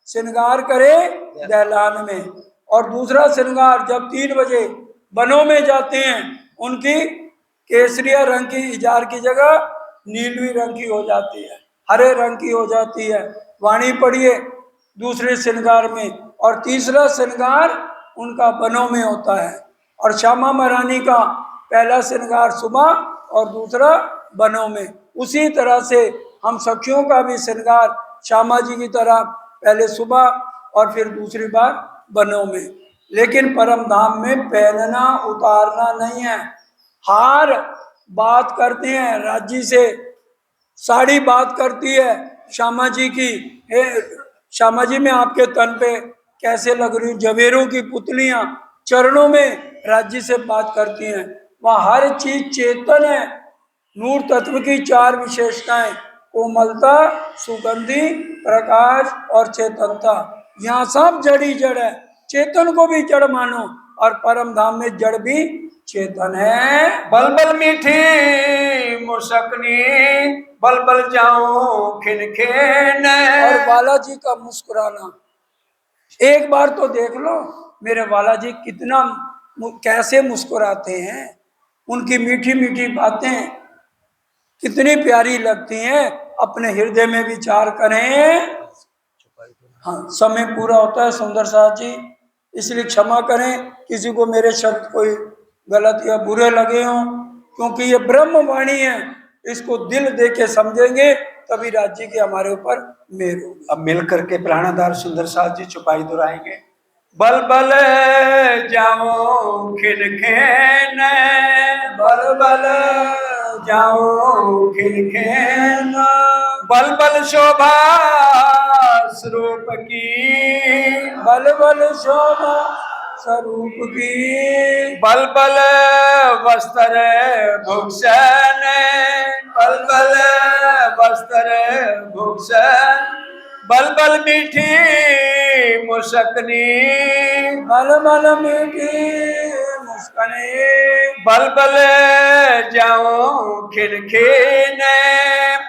श्रृंगार करे दहलान में, और दूसरा श्रृंगार जब 3 बजे वनों में जाते हैं, उनकी केसरिया रंग की इजार की जगह नीलवी रंग की हो जाती है, हरे रंग की हो जाती है। वाणी पढ़िए दूसरे श्रृंगार में, और तीसरा श्रृंगार उनका वनों में होता है। और श्यामा महारानी का पहला श्रृंगार सुबह और दूसरा वनों में। उसी तरह से हम सखियों का भी श्रृंगार श्यामा जी की तरह पहले सुबह और फिर दूसरी बार वनों में। लेकिन परम धाम में पहनना उतारना नहीं है। हार बात करते हैं राज्य से, साड़ी बात करती है श्यामा जी की, हे श्यामा जी मैं आपके तन पे कैसे लग रही हूँ। जवेरों की पुतलियां चरणों में राज्य से बात करती हैं। वहाँ हर चीज चेतन है। नूर तत्व की 4 विशेषताएं, कोमलता, सुगंधि, प्रकाश और चेतनता। यहाँ सब जड़ी जड़ है। चेतन को भी जड़ मानो, और परम धाम में जड़ भी चेतन है। बल बल मीठी मुस्कनी, बल बल जाऊं खिन खिन। और बालाजी का मुस्कुराना, एक बार तो देख लो मेरे बालाजी कितना कैसे मुस्कुराते हैं। उनकी मीठी मीठी बातें कितनी प्यारी लगती हैं। अपने हृदय में विचार करें। हाँ, समय पूरा होता है सुंदर साथ जी, इसलिए क्षमा करें किसी को मेरे शब्द कोई गलत या बुरे लगे हों, क्योंकि ये ब्रह्म वाणी है। इसको दिल दे के समझेंगे तभी राज्य की हमारे ऊपर मेहर होगी। अब मिल करके प्राणाधार सुंदर साथ जी चौपाई दोहराएंगे। बल बल जाऊं खिन खिन, बल बल जाऊं खिन खिन। बल बल शोभा स्वरूप की, बल बल शोभा स्वरूप की, बल बल वस्त्र भूषण, बल बल वस्त्र भूषण। बल बल मीठी मुस्कनी, बल बल मीठी मुस्कने, बल बल जाऊं खिन खिन,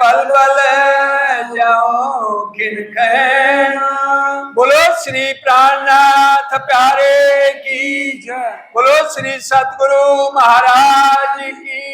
बल बल जाऊं खिन खिन। बोलो श्री प्राणनाथ प्यारे की जय। बोलो श्री सतगुरु महाराज की